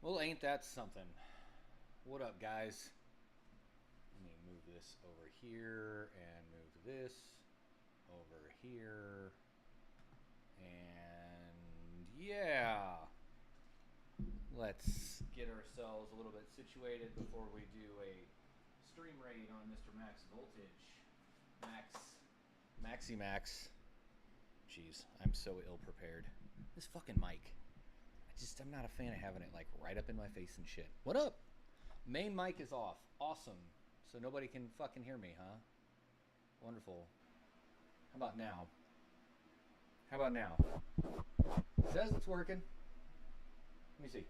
Well, ain't that something? What up, guys? Let me move this over here and move this over here. And yeah, let's get ourselves a little bit situated before we do a stream raid on Mr. Max Voltage. Maxi Max. Jeez, I'm so ill prepared. This fucking mic. I'm not a fan of having it like right up in my face and shit. What up? Main mic is off. Awesome. So nobody can fucking hear me, huh? Wonderful. How about now? How about now? It says it's working. Let me see.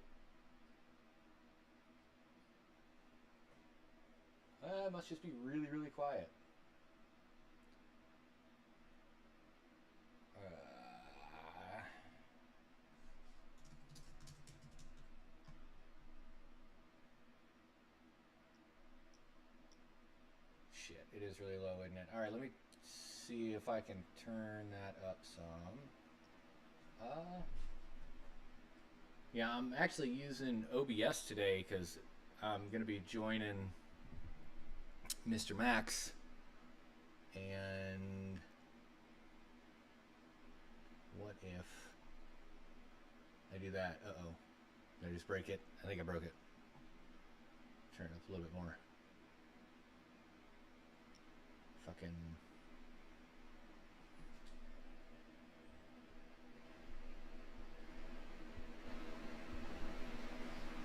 It must just be really, really quiet. Shit, it is really low, isn't it? All right, let me see if I can turn that up some. Yeah, I'm actually using OBS today because I'm going to be joining Mr. Max. And what if I do that? Uh-oh. Did I just break it? I think I broke it. Turn it up a little bit more. Fucking...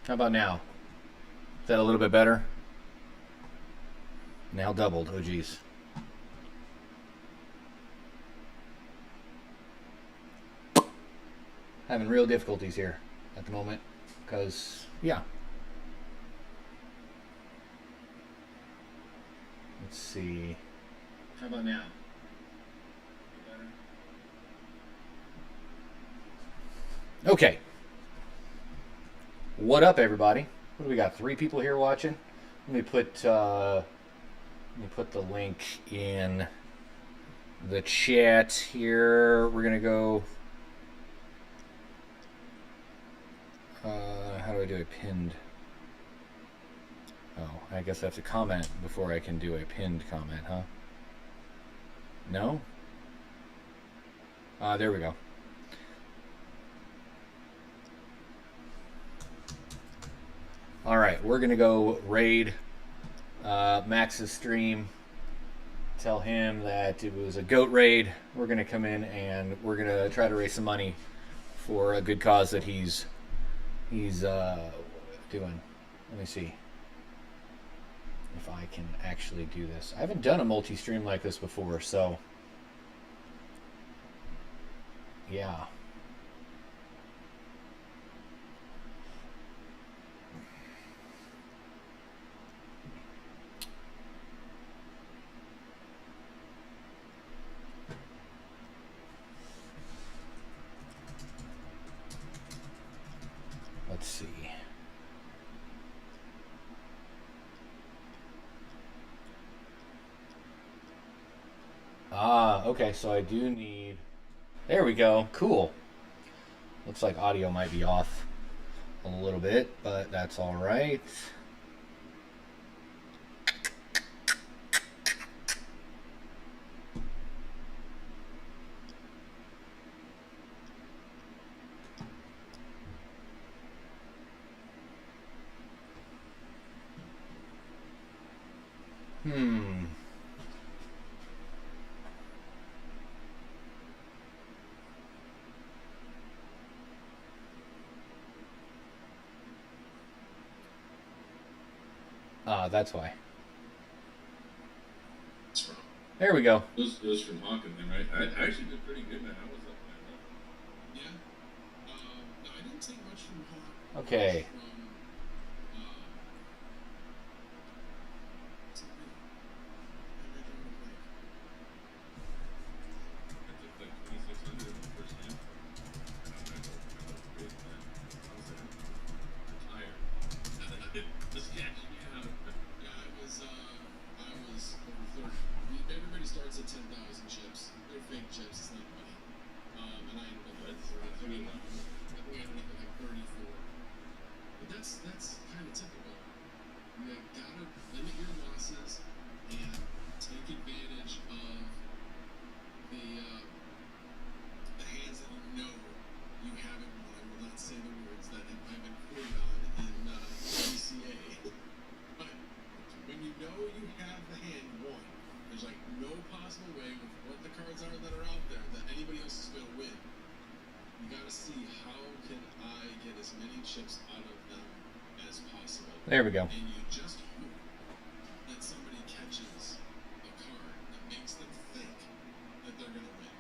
How about now? Is that a little bit better? Now doubled. Oh, geez. Having real difficulties here at the moment because, yeah. Let's see. How about now? Okay. What up, everybody? What do we got? 3 people here watching. Let me put the link in the chat here. We're gonna go. How do I do a pinned? Oh, I guess I have to comment before I can do a pinned comment, huh? No? There we go. All right, we're gonna go raid Max's stream. Tell him that it was a goat raid. We're gonna come in and we're gonna try to raise some money for a good cause that he's doing. Let me see if I can actually do this. I haven't done a multi-stream like this before, so yeah. Let's see. Okay, so I do need... There we go. Cool. Looks like audio might be off a little bit, but that's all right. That's why. There we go. It was from Hawking, then, right? I actually did pretty good, man. I was up, man. Yeah. No, I didn't take much from Hawk. Okay. that's kind of typical. You gotta limit your losses and take advantage of the hands that you know you haven't won. I will not say the words that I've been quoted on in PCA. But when you know you have the hand won, there's like no possible way with what the cards are that are out there that anybody else is going to win. You got to see how can I get as many chips out of them as possible. There we go. And you just hope that somebody catches a card that makes them think that they're going to win.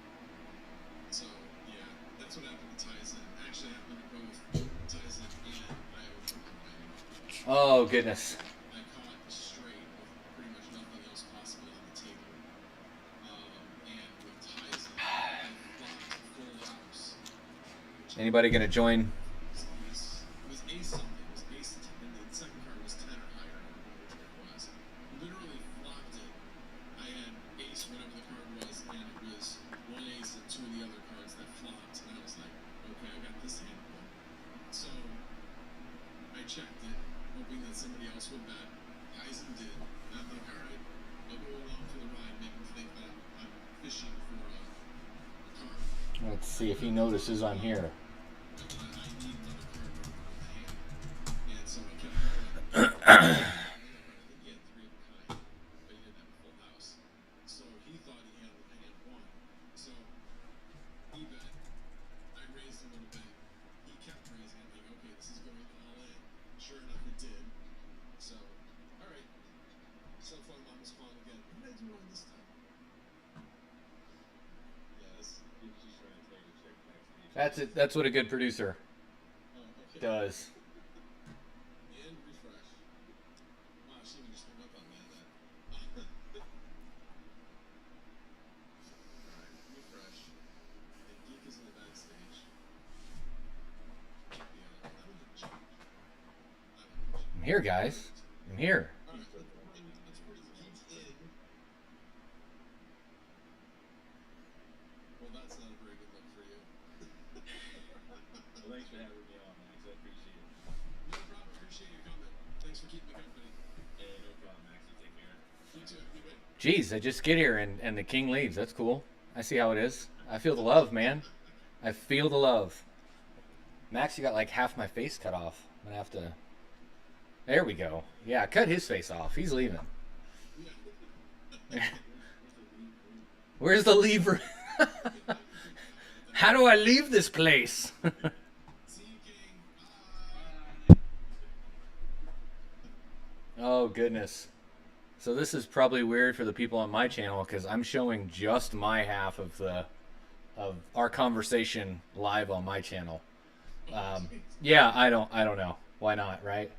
So, yeah, that's what happened to Tyson. Actually happened to both Tyson and Iowa combined. Oh, goodness. I caught straight with pretty much nothing else possible on the table. And with Tyson, I flopped full house. Anybody going to join? It was ace something. It was ace 10, and the second card was 10 or higher. I don't remember which one it was. Literally flopped it. I had ace whatever the card was, and it was one ace and two of the other cards that flopped. And I was like, okay, I got this hand won. So I checked it, hoping that somebody else would bet. Tyson did. And I'm like, all right, I'll go along for the ride, make him think that I'm fishing for a card. Let's see if he notices I'm here. I need another card with the hand. And so I kept going. I think he had three of a kind, but he didn't have a full house. So he thought he had one. So he bet. I raised a little bit. He kept raising. I'm like, okay, this is going all in. Sure enough, it did. So, all right. So far, Mama's calling again. What did I do wrong this time? Yes. He was just trying to tell you to check back. That's it. That's what a good producer Oh, okay. does. And refresh. Wow, she even just hung up on me on that. Alright, refresh. And Geek is in the backstage. Yeah, I don't even change. I don't even change. I'm here, guys. I'm here. Alright, let's put Geek in. Well, that's not a very good look for you. Well, thanks for having me on, Max. I appreciate it. No problem, appreciate you coming. Thanks for keeping me company. Hey, no problem, Max. You take care. You too, you win. Jeez, I just get here and the king leaves. That's cool. I see how it is. I feel the love, man. I feel the love. Max, you got like half my face cut off. I'm gonna have to. There we go. Yeah, cut his face off. He's leaving. Where's the lever? How do I leave this place? See you, King. Oh, goodness. So this is probably weird for the people on my channel because I'm showing just my half of our conversation live on my channel. Yeah, I don't know. Why not, right?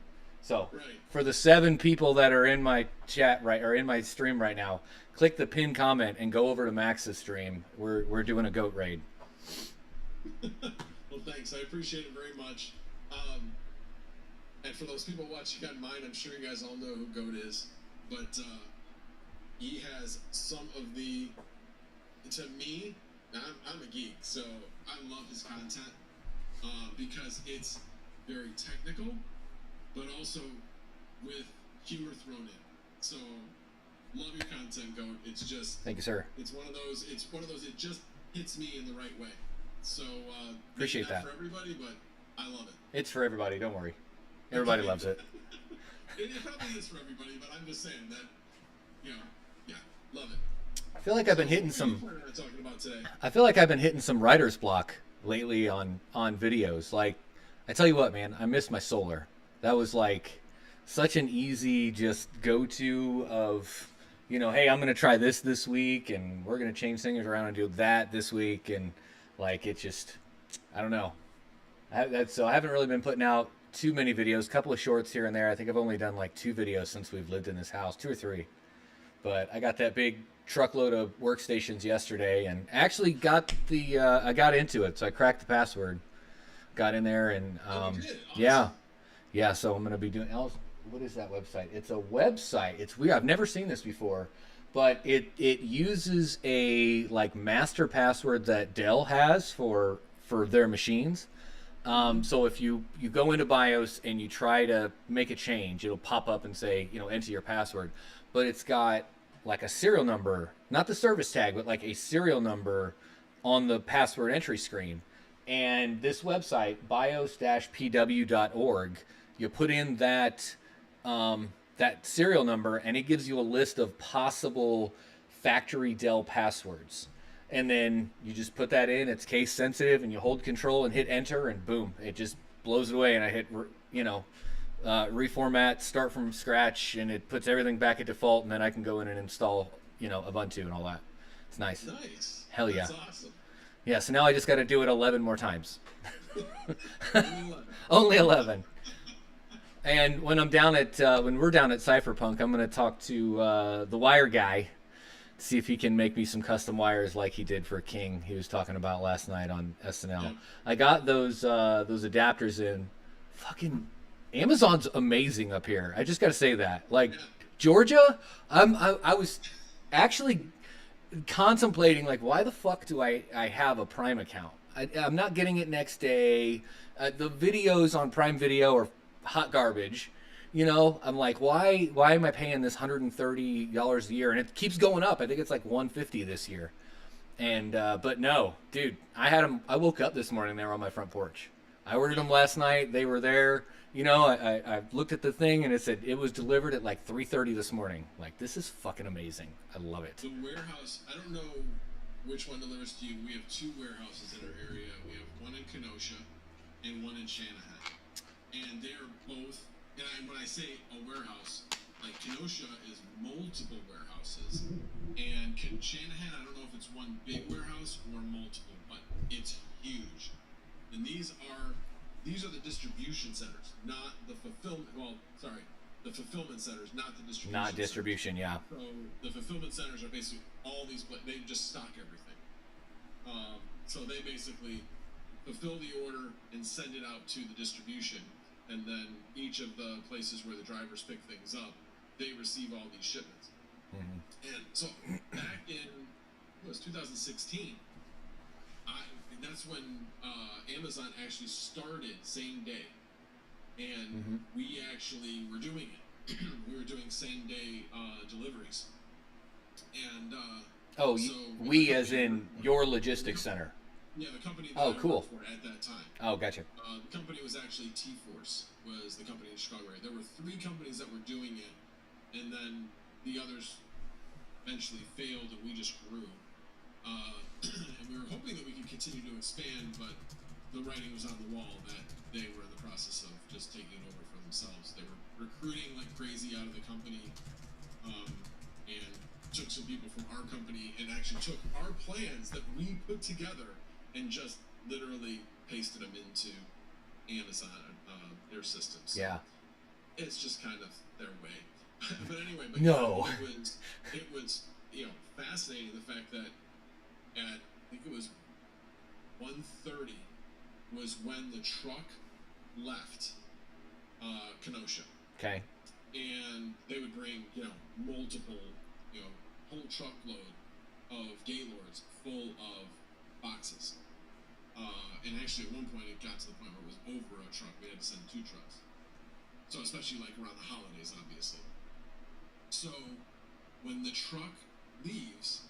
So Right. for the 7 people that are in my chat or in my stream right now, click the pinned comment and go over to Max's stream. We're doing a goat raid. Well, thanks. I appreciate it very much. And for those people watching on mine, I'm sure you guys all know who Goat is. But he has some of the, to me, I'm a geek, so I love his content because it's very technical, but also with humor thrown in. So love your content, Goat. It's just, Thank you, sir. it's one of those, it just hits me in the right way. So Appreciate maybe not that. for everybody, but I love it. It's for everybody. Don't worry. Everybody loves it. It probably is for everybody, but I'm just saying that, yeah, love it. I feel like I've been hitting What are some. you planning on talking about today? I feel like I've been hitting some writer's block lately on videos. Like, I tell you what, man, I miss my solar. That was like such an easy just go-to of, you know, hey, I'm gonna try this week, and we're gonna change things around and do that this week, and like it just, I don't know. So I haven't really been putting out too many videos. A couple of shorts here and there. I think I've only done like 2 videos since we've lived in this house, 2 or 3. But I got that big truckload of workstations yesterday, and actually got the I got into it. So I cracked the password, got in there, and you did? yeah. So I'm gonna be doing. What is that website? It's a website. It's weird. I've never seen this before, but it uses a like master password that Dell has for their machines. So if you go into BIOS and you try to make a change, it'll pop up and say, enter your password. But it's got like a serial number, not the service tag, but like a serial number on the password entry screen. And this website, bios-pw.org, you put in that serial number, and it gives you a list of possible factory Dell passwords. And then you just put that in. It's case sensitive, and you hold control and hit enter, and boom, it just blows it away. And I hit, reformat, start from scratch, and it puts everything back at default. And then I can go in and install, Ubuntu and all that. It's nice. Nice. Hell yeah. That's awesome. Yeah. So now I just got to do it 11 more times. Only 11. Only 11. And when when we're down at Cypherpunk, I'm going to talk to the wire guy, see if he can make me some custom wires like he did for King. He was talking about last night on SNL. Yeah. I got those adapters in. Fucking Amazon's amazing up here. I just got to say that. Like Georgia, I was actually contemplating like, why the fuck do I have a Prime account? I'm not getting it next day. The videos on Prime Video are hot garbage. I'm like, why am I paying this $130 a year? And it keeps going up. I think it's like $150 this year. And but no, dude, I had them. I woke up this morning, they were on my front porch. I ordered them last night. They were there. I looked at the thing and it said it was delivered at like 3:30 this morning. Like, this is fucking amazing. I love it. The warehouse, I don't know which one delivers to you. We have two warehouses in our area. We have one in Kenosha and one in Shanahan. And they're both, and when I say a warehouse, like Kenosha is multiple warehouses, and Shanahan, I don't know if it's one big warehouse or multiple, but it's huge. And these are the distribution centers, not the fulfillment. Well, sorry, the fulfillment centers, not the distribution. Not distribution, centers. yeah. So the fulfillment centers are basically all these. They just stock everything. So they basically fulfill the order and send it out to the distribution. And then each of the places where the drivers pick things up, they receive all these shipments. Mm-hmm. And so back in, it was 2016, that's when Amazon actually started same day. And we actually were doing it. We were doing same day deliveries. And we as in your logistics center. Yeah, the company that I worked for at that time. Oh, gotcha. The company was actually T-Force, was the company in Chicago area. There were 3 companies that were doing it, and then the others eventually failed, and we just grew. And we were hoping that we could continue to expand, but the writing was on the wall that they were in the process of just taking it over for themselves. They were recruiting like crazy out of the company, and took some people from our company and actually took our plans that we put together and just literally pasted them into Amazon, their systems. Yeah. It's just kind of their way. But anyway, it was fascinating, the fact that at, I think it was 1:30 was when the truck left Kenosha. Okay. And they would bring, multiple, whole truckload of Gaylords full of boxes. And actually at one point it got to the point where it was over a truck. We had to send 2 trucks. So especially like around the holidays, obviously. So when the truck leaves,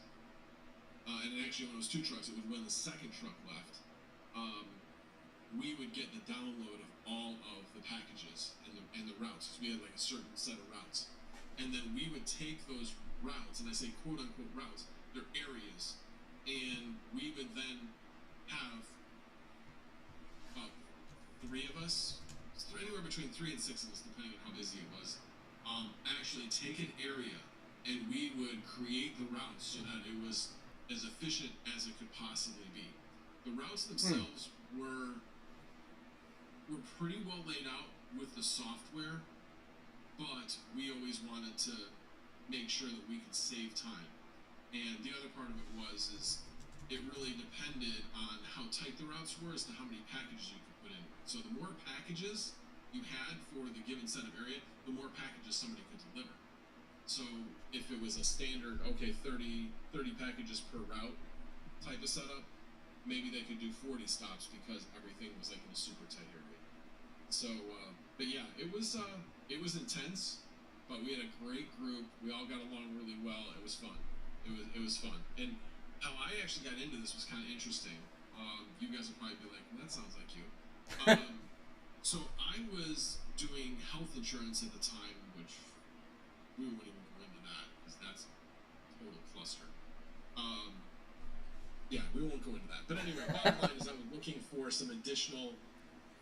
and actually when it was 2 trucks, it was when the second truck left, we would get the download of all of the packages and the routes, because we had like a certain set of routes. And then we would take those routes, and I say quote unquote routes, they're areas, and we would then have about 3 of us, anywhere between 3 and 6 of us, depending on how busy it was, actually take an area, and we would create the routes so that it was as efficient as it could possibly be. The routes themselves were pretty well laid out with the software, but we always wanted to make sure that we could save time. And the other part of it is it really depended on how tight the routes were as to how many packages you could put in. So the more packages you had for the given set of area, the more packages somebody could deliver. So if it was a standard, 30 packages per route type of setup, maybe they could do 40 stops because everything was like in a super tight area. So, but yeah, it was intense, but we had a great group. We all got along really well. It was fun. It was fun. And how I actually got into this was kind of interesting. You guys will probably be like, that sounds like you. So I was doing health insurance at the time, which we wouldn't even go into that because that's a total cluster. Yeah, we won't go into that. But anyway, bottom line is I was looking for some additional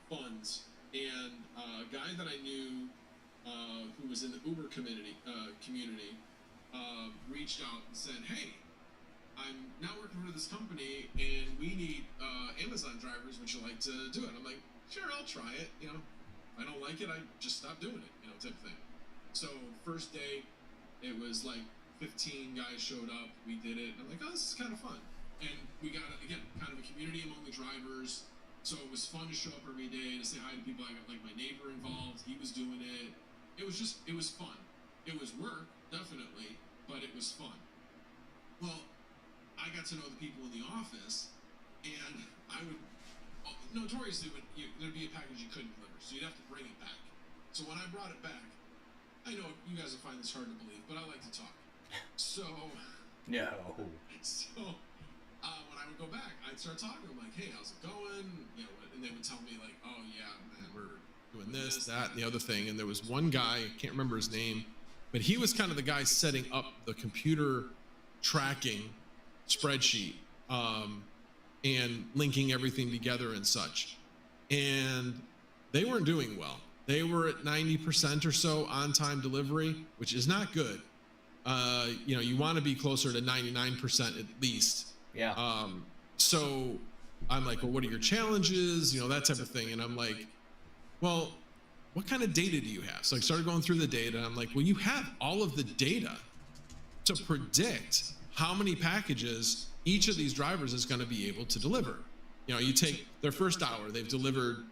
funds, and a guy that I knew who was in the Uber community reached out and said, "Hey, I'm now working for this company, and we need Amazon drivers. Would you like to do it?" I'm like, "Sure, I'll try it. You know, if I don't like it, I just stop doing it. You know, type of thing." So first day, it was like 15 guys showed up. We did it. And I'm like, "Oh, this is kind of fun." And we got again kind of a community among the drivers. So it was fun to show up every day to say hi to people. I got like my neighbor involved. He was doing it. It was fun. It was work, definitely, but it was fun. Well, I got to know the people in the office, and I would notoriously there'd be a package you couldn't deliver, so you'd have to bring it back. So when I brought it back, I know you guys will find this hard to believe, but I like to talk. So No. When I would go back, I'd start talking. I'm like, "Hey, how's it going?" You know, and they would tell me like, "Oh yeah, man, we're doing this, that, and the other thing." And there was one guy, I can't remember his name, but he was kind of the guy setting up the computer tracking spreadsheet and linking everything together and such. And they weren't doing well. They were at 90% or so on-time delivery, which is not good. You know, you want to be closer to 99% at least. Yeah. So I'm like, "Well, what are your challenges?" You know, that type of thing. And I'm like, "Well, what kind of data do you have?" So I started going through the data, and I'm like, "Well, you have all of the data to predict how many packages each of these drivers is going to be able to deliver. You know, you take their first hour, they've delivered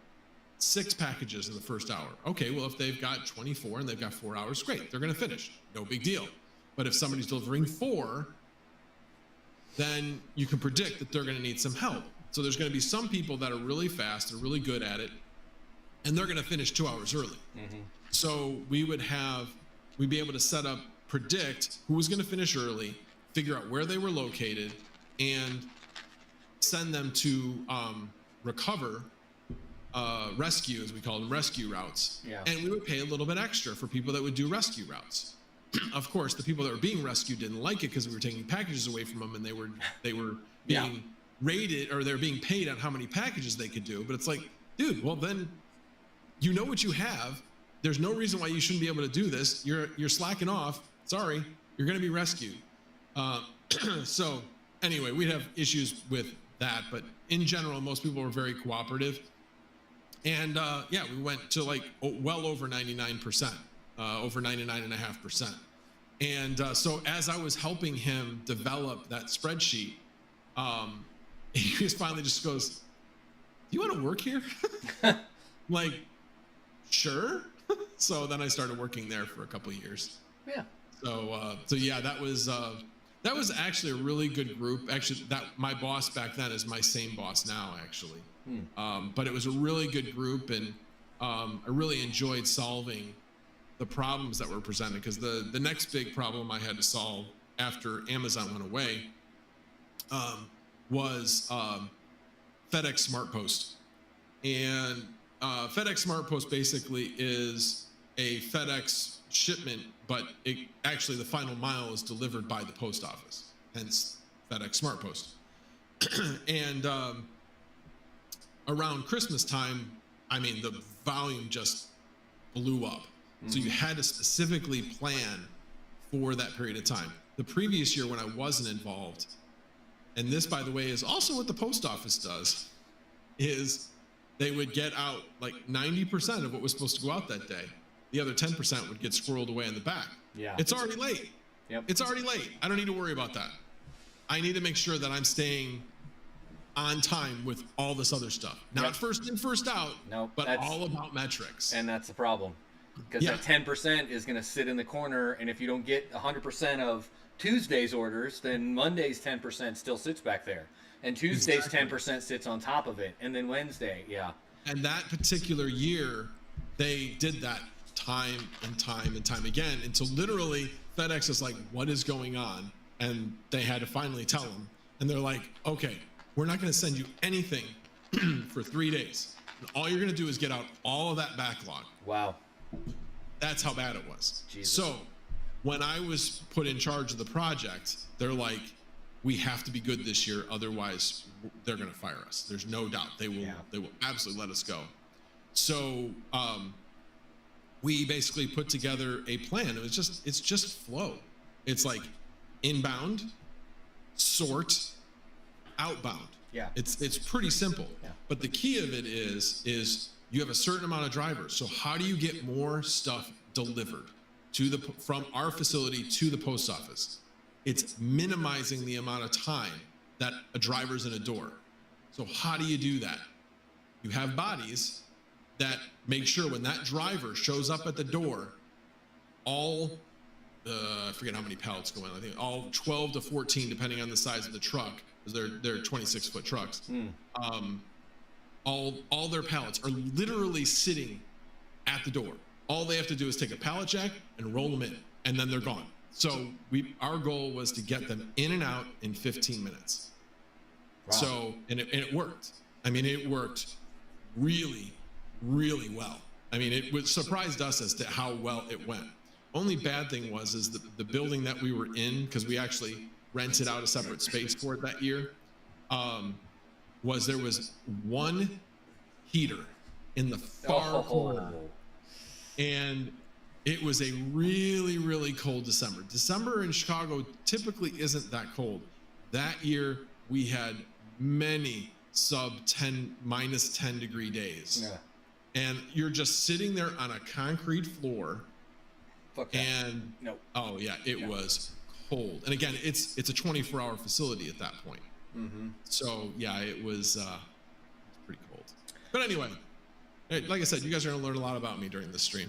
6 packages in the first hour. Okay, well, if they've got 24 and they've got 4 hours, great, they're going to finish. No big deal. But if somebody's delivering 4, then you can predict that they're going to need some help. So there's going to be some people that are really fast, they're really good at it, and they're going to finish 2 hours early. Mm-hmm. So we'd be able to predict who was going to finish early, figure out where they were located, and send them to recover, rescue, as we call them, rescue routes. Yeah. And we would pay a little bit extra for people that would do rescue routes. Of course, the people that were being rescued didn't like it because we were taking packages away from them, and they were being rated, or they were being paid on how many packages they could do. But it's like, dude, well then, you know what you have. There's no reason why you shouldn't be able to do this. You're slacking off. Sorry, you're going to be rescued. So anyway, we'd have issues with that, but in general, most people were very cooperative. And yeah, we went to like well over 99%, over 99.5%. And so as I was helping him develop that spreadsheet, he just finally just goes, "Do you want to work here?" I'm like, "Sure." So then I started working there for a couple of years. Yeah. So yeah, that was actually a really good group. Actually, that my boss back then is my same boss now, actually. But it was a really good group, and I really enjoyed solving the problems that were presented, because the next big problem I had to solve after Amazon went away was FedEx Smart Post. And FedEx Smart Post basically is a FedEx shipment, but actually the final mile is delivered by the post office, hence FedEx Smart Post. And around Christmas time, I mean, the volume just blew up. Mm-hmm. So you had to specifically plan for that period of time. The previous year when I wasn't involved, and this, by the way, is also what the post office does, is they would get out like 90% of what was supposed to go out that day. The other 10% would get squirreled away in the back. Yeah. It's already late. Yep. It's already late. I don't need to worry about that. I need to make sure that I'm staying on time with all this other stuff. Not first in, first out, but all about metrics. And that's the problem. Because that 10% is going to sit in the corner, and if you don't get 100% of Tuesday's orders, then Monday's 10% still sits back there. And Tuesday's Exactly. 10% sits on top of it, and then Wednesday, yeah. And that particular year, they did that time and time and time again until literally FedEx is like, what is going on? And they had to finally tell them. And they're like, okay, we're not going to send you anything for 3 days. And all you're going to do is get out all of that backlog. Wow. That's how bad it was. Jesus. So when I was put in charge of the project, they're like, we have to be good this year. Otherwise they're going to fire us. There's no doubt they will absolutely let us go. So, we basically put together a plan. It's just flow. It's like inbound, sort, outbound. Yeah. It's pretty simple. Yeah. But the key of it is you have a certain amount of drivers. So how do you get more stuff delivered from our facility to the post office? It's minimizing the amount of time that a driver's in a door. So how do you do that? You have bodies that make sure when that driver shows up at the door, all I forget how many pallets go in. I think all 12 to 14, depending on the size of the truck, because they're 26-foot trucks. All their pallets are literally sitting at the door. All they have to do is take a pallet jack and roll them in, and then they're gone. So our goal was to get them in and out in 15 minutes. Wow. So and it worked. I mean, it worked really, really well. I mean, it surprised us as to how well it went. Only bad thing is the building that we were in, because we actually rented out a separate space for it that year, there was one heater in the far corner. And it was a really, really cold December. December in Chicago typically isn't that cold. That year we had many minus 10 degree days. Yeah. And you're just sitting there on a concrete floor. Fuck that. And oh yeah, it was cold. And again, it's a 24-hour facility at that point. Mm-hmm. So yeah, it was pretty cold. But anyway, like I said, you guys are gonna learn a lot about me during this stream.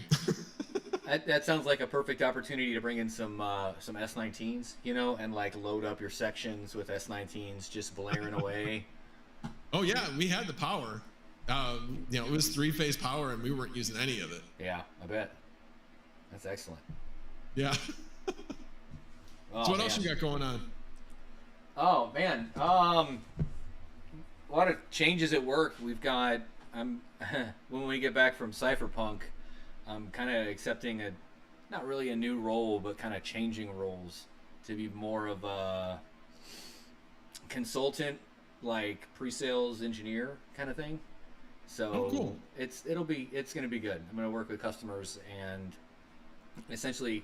That sounds like a perfect opportunity to bring in some S19s, and like load up your sections with S19s just blaring away. Oh yeah, we had the power. It was 3-phase power, and we weren't using any of it. Yeah, I bet. That's excellent. Yeah. Oh, so what else you got going on? Oh man, a lot of changes at work. We've got. When we get back from Cypherpunk, I'm kind of accepting not really a new role, but kind of changing roles to be more of a consultant, like pre-sales engineer kind of thing. So cool. It's going to be good. I'm going to work with customers and essentially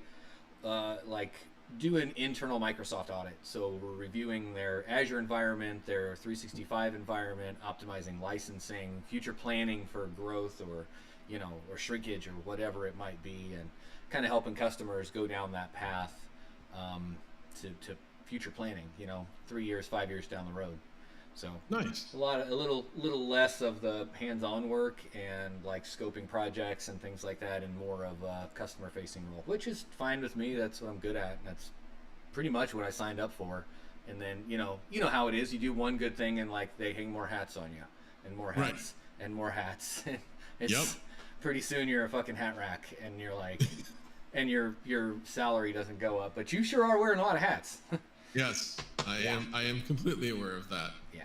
do an internal Microsoft audit. So we're reviewing their Azure environment, their 365 environment, optimizing licensing, future planning for growth or shrinkage or whatever it might be, and kind of helping customers go down that path to future planning, 3 years, 5 years down the road. So nice. A little less of the hands-on work and like scoping projects and things like that, and more of a customer-facing role, which is fine with me. That's what I'm good at. That's pretty much what I signed up for. And then you know how it is. You do one good thing, and like they hang more hats on you, and more hats, and more hats. It's pretty soon you're a fucking hat rack, and you're like, and your salary doesn't go up, but you sure are wearing a lot of hats. Yes, I am completely aware of that. Yeah.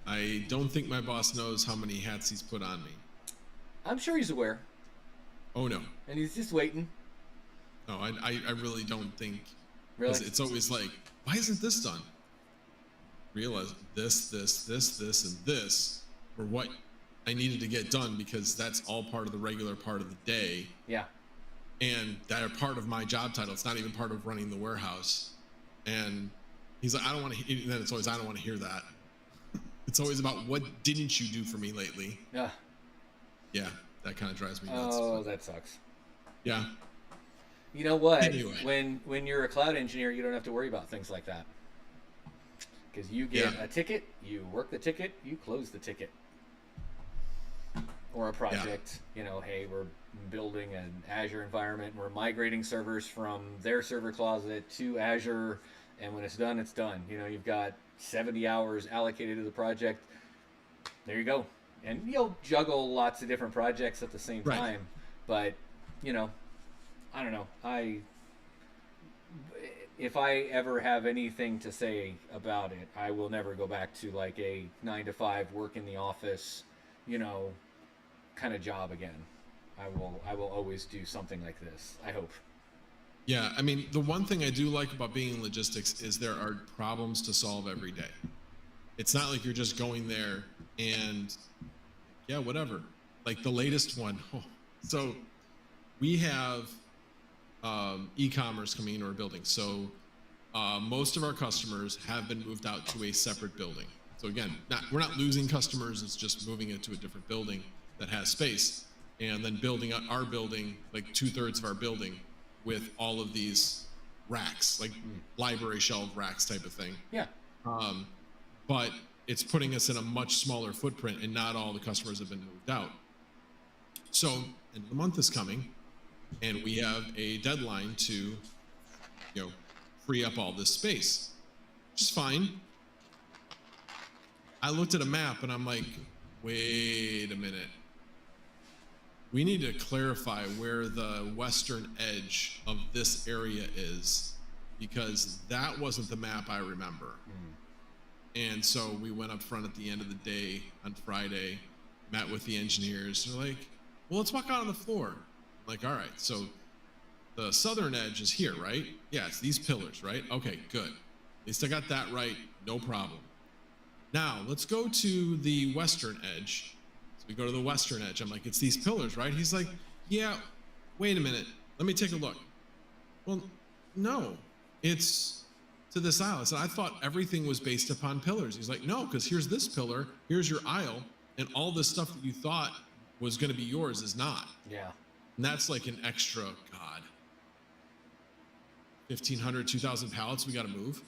I don't think my boss knows how many hats he's put on me. I'm sure he's aware. Oh no. And he's just waiting. No, I really don't think. Really? It's always like, why isn't this done? Realize this, and this were what I needed to get done, because that's all part of the regular part of the day. Yeah. And that are part of my job title. It's not even part of running the warehouse. And he's like, I don't want to. Then it's always, I don't want to hear that. It's always about, what didn't you do for me lately? Yeah. Yeah, that kind of drives me nuts. Oh, that sucks. Yeah. You know what? Anyway. When you're a cloud engineer, you don't have to worry about things like that. Because you get a ticket, you work the ticket, you close the ticket. Or a project, hey, we're building an Azure environment, we're migrating servers from their server closet to Azure, and when it's done, it's done. You've got 70 hours allocated to the project. There you go. And you'll juggle lots of different projects at the same time. But, you know, I don't know. If I ever have anything to say about it, I will never go back to like a 9-to-5 work in the office, you know, kind of job again. I will always do something like this, I hope. Yeah, I mean, the one thing I do like about being in logistics is there are problems to solve every day. It's not like you're just going there and, yeah, whatever. Like the latest one. Oh, so we have e-commerce coming into our building. So most of our customers have been moved out to a separate building. So again, we're not losing customers. It's just moving it to a different building that has space, and then building up our building, like 2/3 of our building, with all of these racks, like library shelf racks type of thing. Yeah. But it's putting us in a much smaller footprint, and not all the customers have been moved out. So end of the month is coming, and we have a deadline to, you know, free up all this space, which is fine. I looked at a map and I'm like, wait a minute. We need to clarify where the western edge of this area is, because that wasn't the map I remember. And so we went up front at the end of the day on Friday, met with the engineers. They're like, well, let's walk out on the floor. I'm like, all right, so the southern edge is here, right? Yeah, it's these pillars, right? Okay, good. At least I got that right, no problem. Now, let's go to the western edge. So we go to the western edge. I'm like, it's these pillars, right? He's like, yeah, wait a minute. Let me take a look. Well, no, it's to this aisle. So I thought everything was based upon pillars. He's like, no, because here's this pillar, here's your aisle, and all this stuff that you thought was going to be yours is not. Yeah. And that's like an extra, God, 1,500, 2,000 pallets we got to move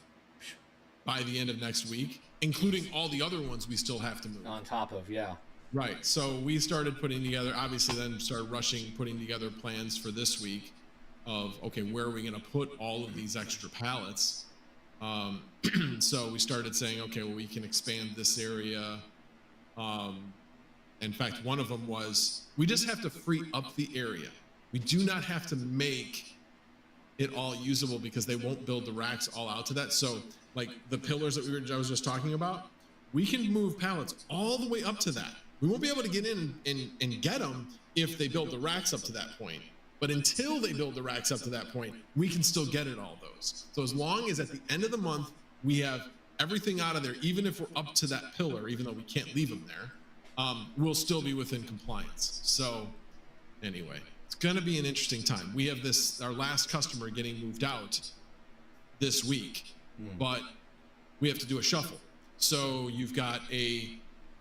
by the end of next week, including all the other ones we still have to move. On top of, yeah. Right. So we started putting together, obviously then started rushing, putting together plans for this week of, okay, where are we going to put all of these extra pallets? So we started saying, okay, well, we can expand this area. In fact, one of them was, we just have to free up the area. We do not have to make it all usable, because they won't build the racks all out to that. So like the pillars that I was just talking about, we can move pallets all the way up to that. We won't be able to get in and get them if they build the racks up to that point. But until they build the racks up to that point, we can still get at all those. So as long as at the end of the month, we have everything out of there, even if we're up to that pillar, even though we can't leave them there, we'll still be within compliance. So anyway, it's going to be an interesting time. We have our last customer getting moved out this week, but we have to do a shuffle. So you've got a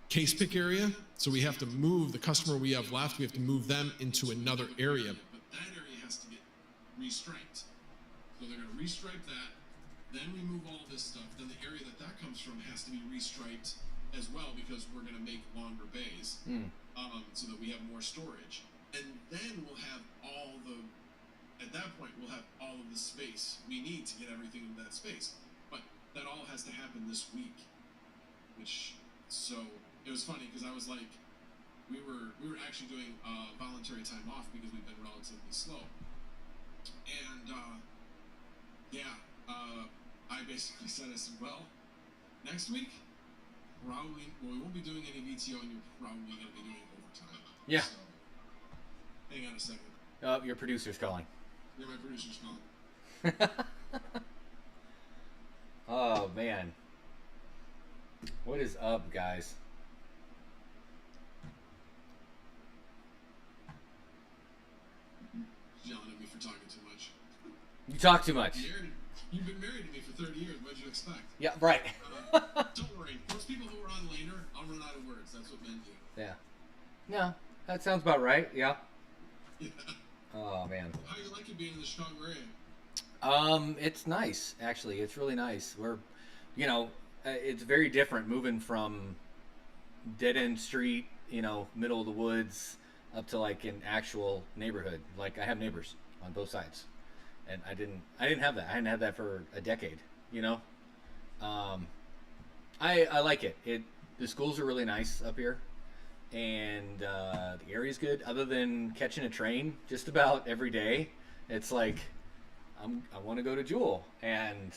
case pick area. So we have to move the customer we have left. We have to move them into another area. But that area has to get restriped. So they're going to restripe that. Then we move all this stuff. Then the area that comes from has to be restriped as well, because we're going to make longer bays so that we have more storage. And then we'll have at that point, we'll have all of the space we need to get everything in that space. But that all has to happen this week, so it was funny because I was like, we were actually doing voluntary time off because we've been relatively slow. And I basically said, well, next week, we won't be doing any VTO, and you're probably going to be doing overtime. Yeah. So, hang on a second. Your producer's calling. Yeah, my producer's calling. Oh, man. What is up, guys? Yelling at me for talking too much. You talk too much. You've been married to me for 30 years. What did you expect? Yeah, right. Don't worry. Most people who are on later, I'll run out of words. That's what men do. Yeah. No, that sounds about right. Yeah. Yeah. Oh, man. How do you like it being in the Chicago area? It's nice, actually. It's really nice. We're, it's very different moving from dead-end street, middle of the woods, up to like an actual neighborhood. Like, I have neighbors on both sides, and I didn't have that. I hadn't had that for a decade. I like it. The schools are really nice up here, and the area's good. Other than catching a train just about every day, it's like I want to go to Jewel, and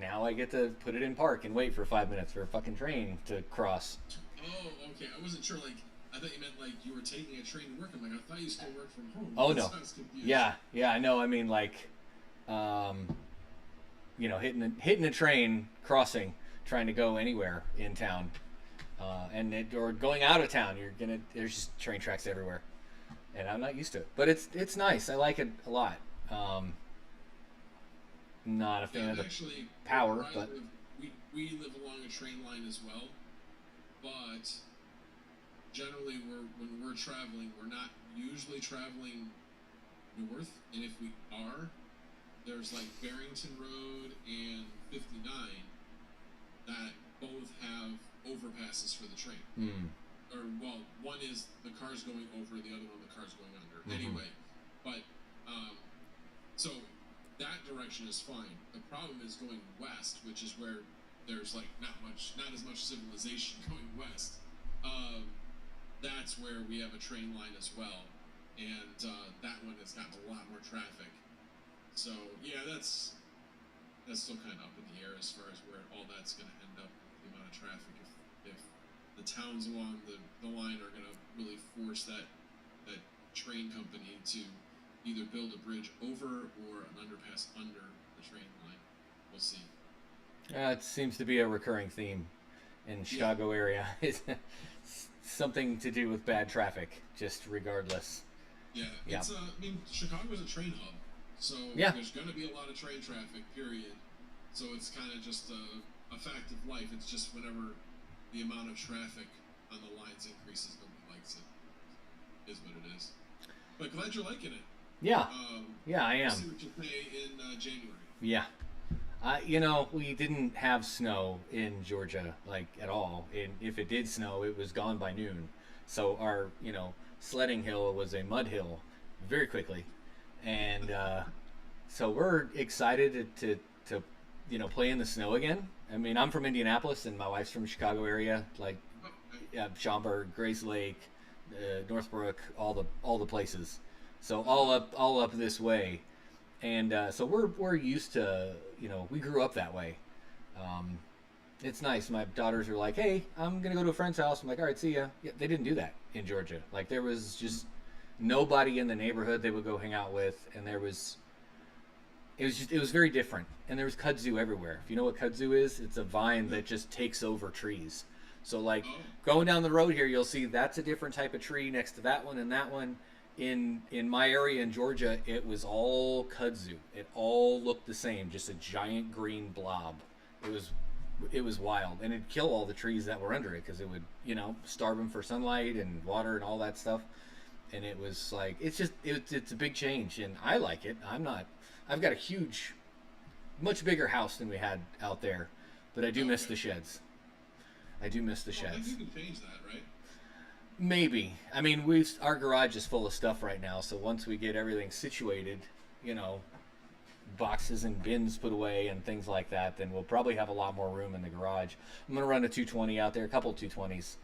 now I get to put it in park and wait for 5 minutes for a fucking train to cross. Oh, okay. I wasn't sure. Like, I thought you meant like you were taking a train to work. I'm like, I thought you still worked from home. Oh no. I was confused. Yeah, I know. I mean, like, hitting a train crossing, trying to go anywhere in town, or going out of town. There's just train tracks everywhere, and I'm not used to it. But it's nice. I like it a lot. Not a fan of the actually, power, but we live along a train line as well. But generally, when we're traveling, we're not usually traveling north, and if we are, there's like Barrington Road and 59 that both have overpasses for the train. Or, well, one is the car's going over, the other one the car's going under. Anyway, but so that direction is fine. The problem is going west, which is where there's like not as much civilization going west. That's where we have a train line as well, and that one has gotten a lot more traffic. So yeah, that's still kind of up in the air as far as where all that's going to end up, the amount of traffic. If the towns along the line are going to really force that train company to either build a bridge over or an underpass under the train line, we'll see. It seems to be a recurring theme in Chicago area. It's something to do with bad traffic, just regardless. Yeah, it's I mean, Chicago's a train hub, so there's going to be a lot of train traffic, period. So it's kind of just a fact of life. It's just whenever the amount of traffic on the lines increases, nobody likes it. Is what it is. But glad you're liking it. Yeah. I am. We'll see what you say in January. Yeah. We didn't have snow in Georgia, like, at all. And if it did snow, it was gone by noon. So our, sledding hill was a mud hill very quickly. And so we're excited to play in the snow again. I mean, I'm from Indianapolis, and my wife's from the Chicago area, like Schaumburg, Grace Lake, Northbrook, all the places. So all up this way. And so we're used to, we grew up that way. It's nice. My daughters are like, hey, I'm going to go to a friend's house. I'm like, all right, see ya. Yeah, they didn't do that in Georgia. Like, there was just nobody in the neighborhood they would go hang out with. And it was very different. And there was kudzu everywhere. If you know what kudzu is, it's a vine that just takes over trees. So, like, going down the road here, you'll see that's a different type of tree next to that one and that one. In my area in Georgia, it was all kudzu. It all looked the same, just a giant green blob. It was wild, and it'd kill all the trees that were under it because it would, starve them for sunlight and water and all that stuff. And it was like, it's a big change, and I like it. I've got a much bigger house than we had out there, but I do miss the sheds. I do miss the sheds. I think you can change that, right? Maybe. I mean, our garage is full of stuff right now, so once we get everything situated, boxes and bins put away and things like that, then we'll probably have a lot more room in the garage. I'm going to run a 220 out there, a couple of 220s,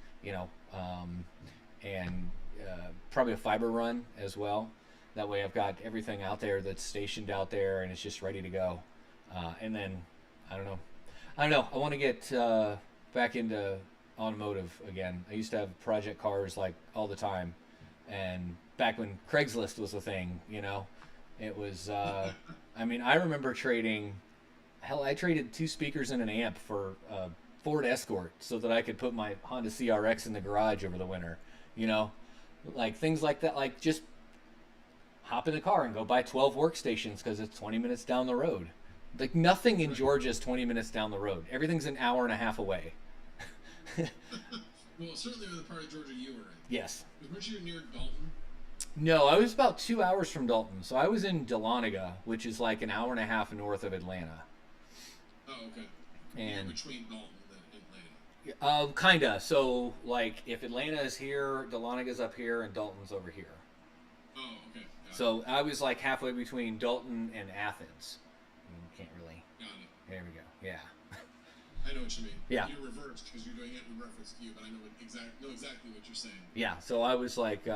and probably a fiber run as well. That way I've got everything out there that's stationed out there and it's just ready to go. And then, I don't know. I want to get back into automotive again. I used to have project cars like all the time, and back when Craigslist was a thing, it was I remember I traded 2 speakers and an amp for a Ford Escort so that I could put my Honda CRX in the garage over the winter, like things like that. Like, just hop in the car and go buy 12 workstations because it's 20 minutes down the road. Like, nothing in Georgia is 20 minutes down the road. Everything's an hour and a half away. Well, certainly in the part of Georgia you were in. Yes. Weren't you near Dalton? No, I was about 2 hours from Dalton. So I was in Dahlonega, which is like an hour and a half north of Atlanta. Oh, okay. And between Dalton and Atlanta. Kinda. So, like, if Atlanta is here, Dahlonaga's up here, and Dalton's over here. Oh, okay. So I was like halfway between Dalton and Athens. Can't really. Got it. There we go. Yeah. I know what you mean. Yeah. You're reversed because you're doing it in reference to you, but I know exactly what you're saying. Yeah, so I was like,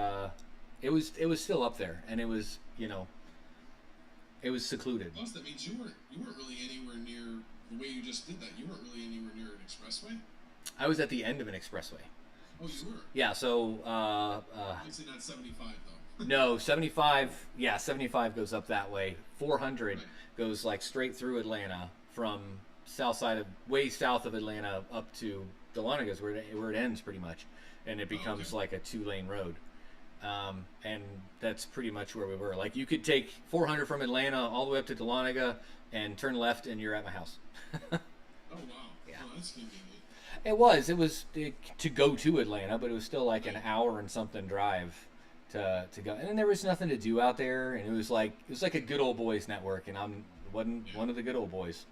it was still up there, and it was, it was secluded. Plus, that means you weren't really anywhere near the way you just did that. You weren't really anywhere near an expressway. I was at the end of an expressway. Oh, you were. Yeah, so Obviously not 75 though. no, 75. Yeah, 75 goes up that way. 400 Right. goes like straight through Atlanta from way south of Atlanta up to Dahlonega, where it ends pretty much, and it becomes like a 2-lane road. And that's pretty much where we were. Like, you could take 400 from Atlanta all the way up to Dahlonega and turn left, and you're at my house. Oh wow. Yeah. Oh, that's convenient. It was to go to Atlanta, but it was still like an hour and something drive to go. And then there was nothing to do out there, and it was like a good old boys network, and wasn't one of the good old boys.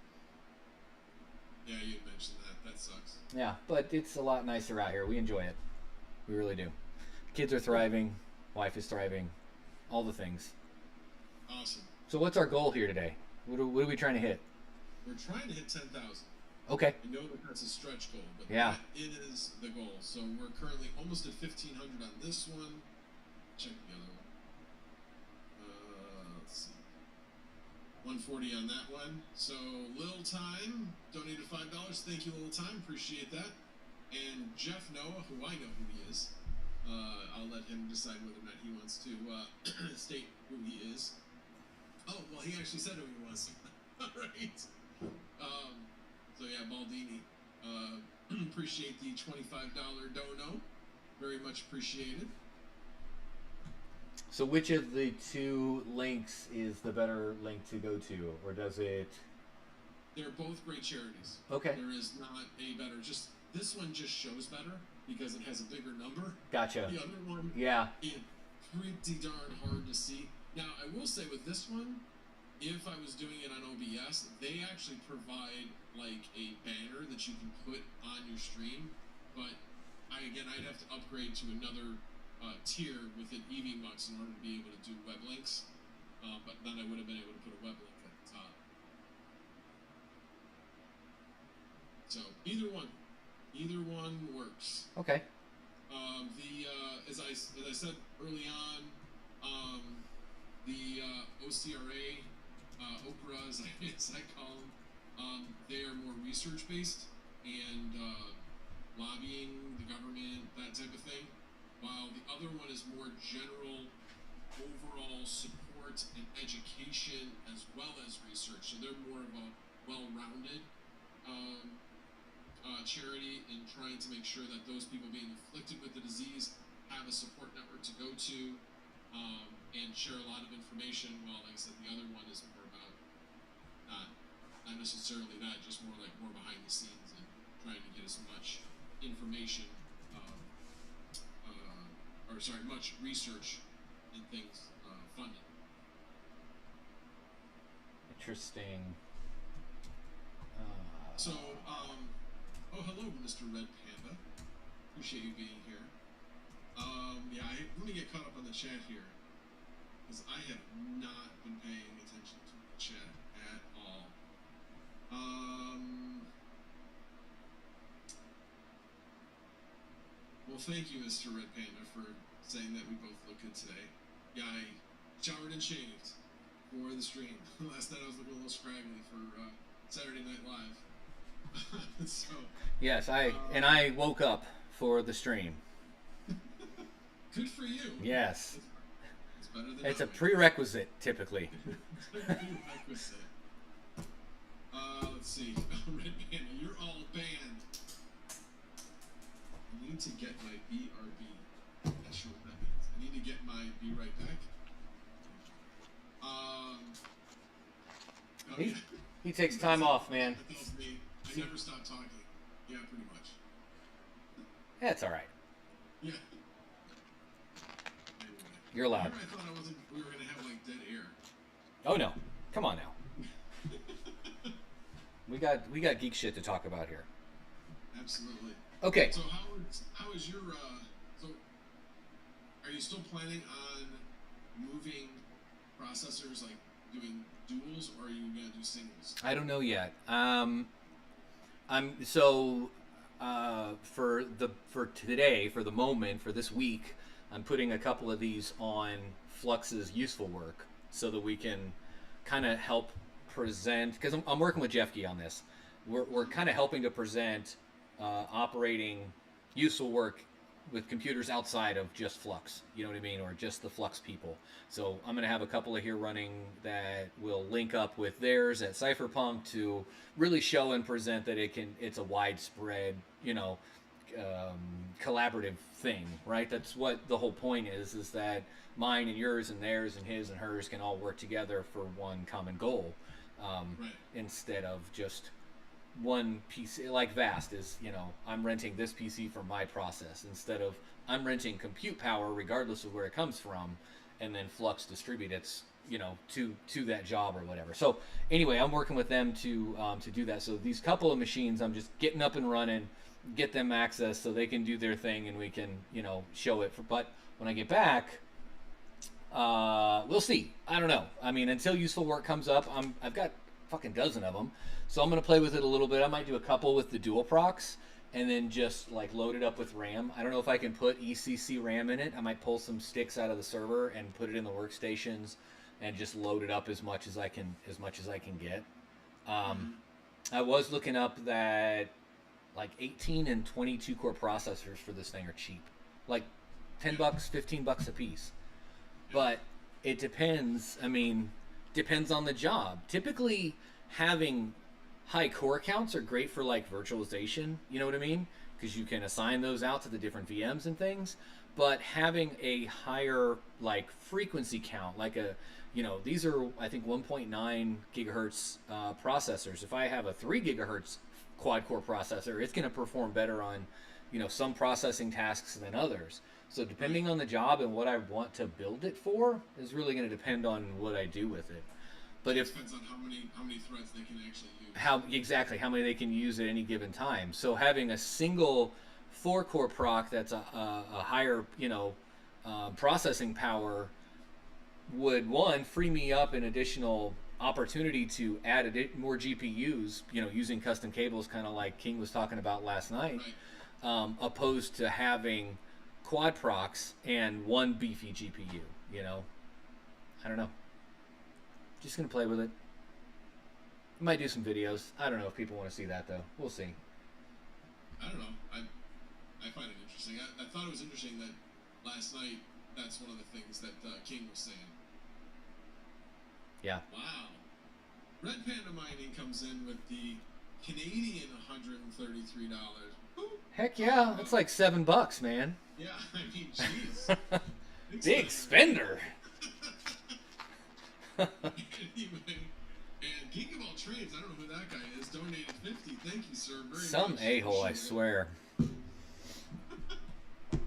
Yeah, you had mentioned that. That sucks. Yeah, but it's a lot nicer out here. We enjoy it. We really do. Kids are thriving. Wife is thriving. All the things. Awesome. So what's our goal here today? What are we trying to hit? We're trying to hit 10,000. Okay. I know that that's a stretch goal, but Yeah. that is the goal. So we're currently almost at 1,500 on this one. Check the other one. Let's see. 140 on that one. So Lil Time donated $5. Thank you, Lil Time. Appreciate that. And Jeff Noah, who I know who he is. I'll let him decide whether or not he wants to state who he is. Oh, well, he actually said who he was. All right. So yeah, Baldini. Appreciate the $25 dono. Very much appreciated. So which of the two links is the better link to go to, or does it? They're both great charities. Okay. There is not a better. Just this one just shows better because it has a bigger number. Gotcha. The other one, Yeah. it's pretty darn hard to see. Now, I will say with this one, if I was doing it on OBS, they actually provide like a banner that you can put on your stream. But I'd have to upgrade to another tier within EVMux in order to be able to do web links. But then I would have been able to put a web link at the top. So either one works. Okay. As I said early on, the OCRA, Oprah, as I call them, they are more research based and lobbying the government, that type of thing. While the other one is more general, overall support and education as well as research. So they're more of a well-rounded charity in trying to make sure that those people being afflicted with the disease have a support network to go to and share a lot of information. While, like I said, the other one is more about not necessarily that, just more behind the scenes and trying to get as much information. Much research and things funded. Interesting. Hello, Mr. Red Panda. Appreciate you being here. Let me get caught up on the chat here, because I have not been paying attention to the chat at all. Well, thank you, Mr. Red Panda, for saying that we both look good today. Yeah, I showered and shaved for the stream. Last night I was looking a little scraggly for Saturday Night Live. So. Yes, I woke up for the stream. Good for you. Yes. It's better than It's a nothing. prerequisite, typically. Prerequisite. Let's see. Red Panda, you're all banned. I need to get my BRB. Not sure what that means. I need to get my Be Right Back. He takes time off, man. That was me. I never stopped talking. Yeah, pretty much. That's all right. Yeah. Anyway. You're allowed. Remember, I thought we were gonna have like dead air. Oh no! Come on now. We got geek shit to talk about here. Absolutely. Okay. So how is your so are you still planning on moving processors, like doing duals, or are you gonna do singles? I don't know yet. For today, for the moment, for this week, I'm putting a couple of these on Flux's useful work so that we can kind of help present, because I'm working with Jeff Gee on this. We're kind of helping to present operating useful work with computers outside of just Flux, you know what I mean, or just the Flux people. So I'm going to have a couple of here running that will link up with theirs at Cypherpunk to really show and present that it's a widespread, collaborative thing, right? That's what the whole point is that mine and yours and theirs and his and hers can all work together for one common goal, Right. instead of just one PC. Like Vast is, I'm renting this PC for my process instead of I'm renting compute power regardless of where it comes from, and then Flux distribute its, to that job or whatever. So anyway, I'm working with them to do that. So these couple of machines, I'm just getting up and running, get them access so they can do their thing and we can, show it. But when I get back, we'll see. I don't know. I mean, until useful work comes up, I've got fucking dozen of them. So I'm going to play with it a little bit. I might do a couple with the dual procs and then just like load it up with RAM. I don't know if I can put ECC RAM in it. I might pull some sticks out of the server and put it in the workstations and just load it up as much as I can get. I was looking up that like 18 and 22 core processors for this thing are cheap. Like $10, $15 a piece. But it depends. I mean, depends on the job. Typically having high core counts are great for like virtualization, you know what I mean? Because you can assign those out to the different VMs and things. But having a higher like frequency count, like these are I think 1.9 gigahertz processors. If I have a 3 gigahertz quad core processor, it's going to perform better on, some processing tasks than others. So depending on the job and what I want to build it for is really going to depend on what I do with it. But it depends on how many threads they can actually use. How many they can use at any given time. So having a single 4-core proc that's a higher, processing power would, one, free me up an additional opportunity to add more GPUs, using custom cables, kind of like King was talking about last night, right. Opposed to having quad procs and one beefy GPU, I don't know. Just going to play with it. Might do some videos. I don't know if people want to see that, though. We'll see. I don't know. I find it interesting. I thought it was interesting that last night, that's one of the things that King was saying. Yeah. Wow. Red Panda Mining comes in with the Canadian $133. Ooh. Heck yeah. That's like $7, man. Yeah, I mean, jeez. Big spender. And Geek of all trades, I don't know who that guy is, donated 50. Thank you, sir. Very Some much. a-hole, I swear.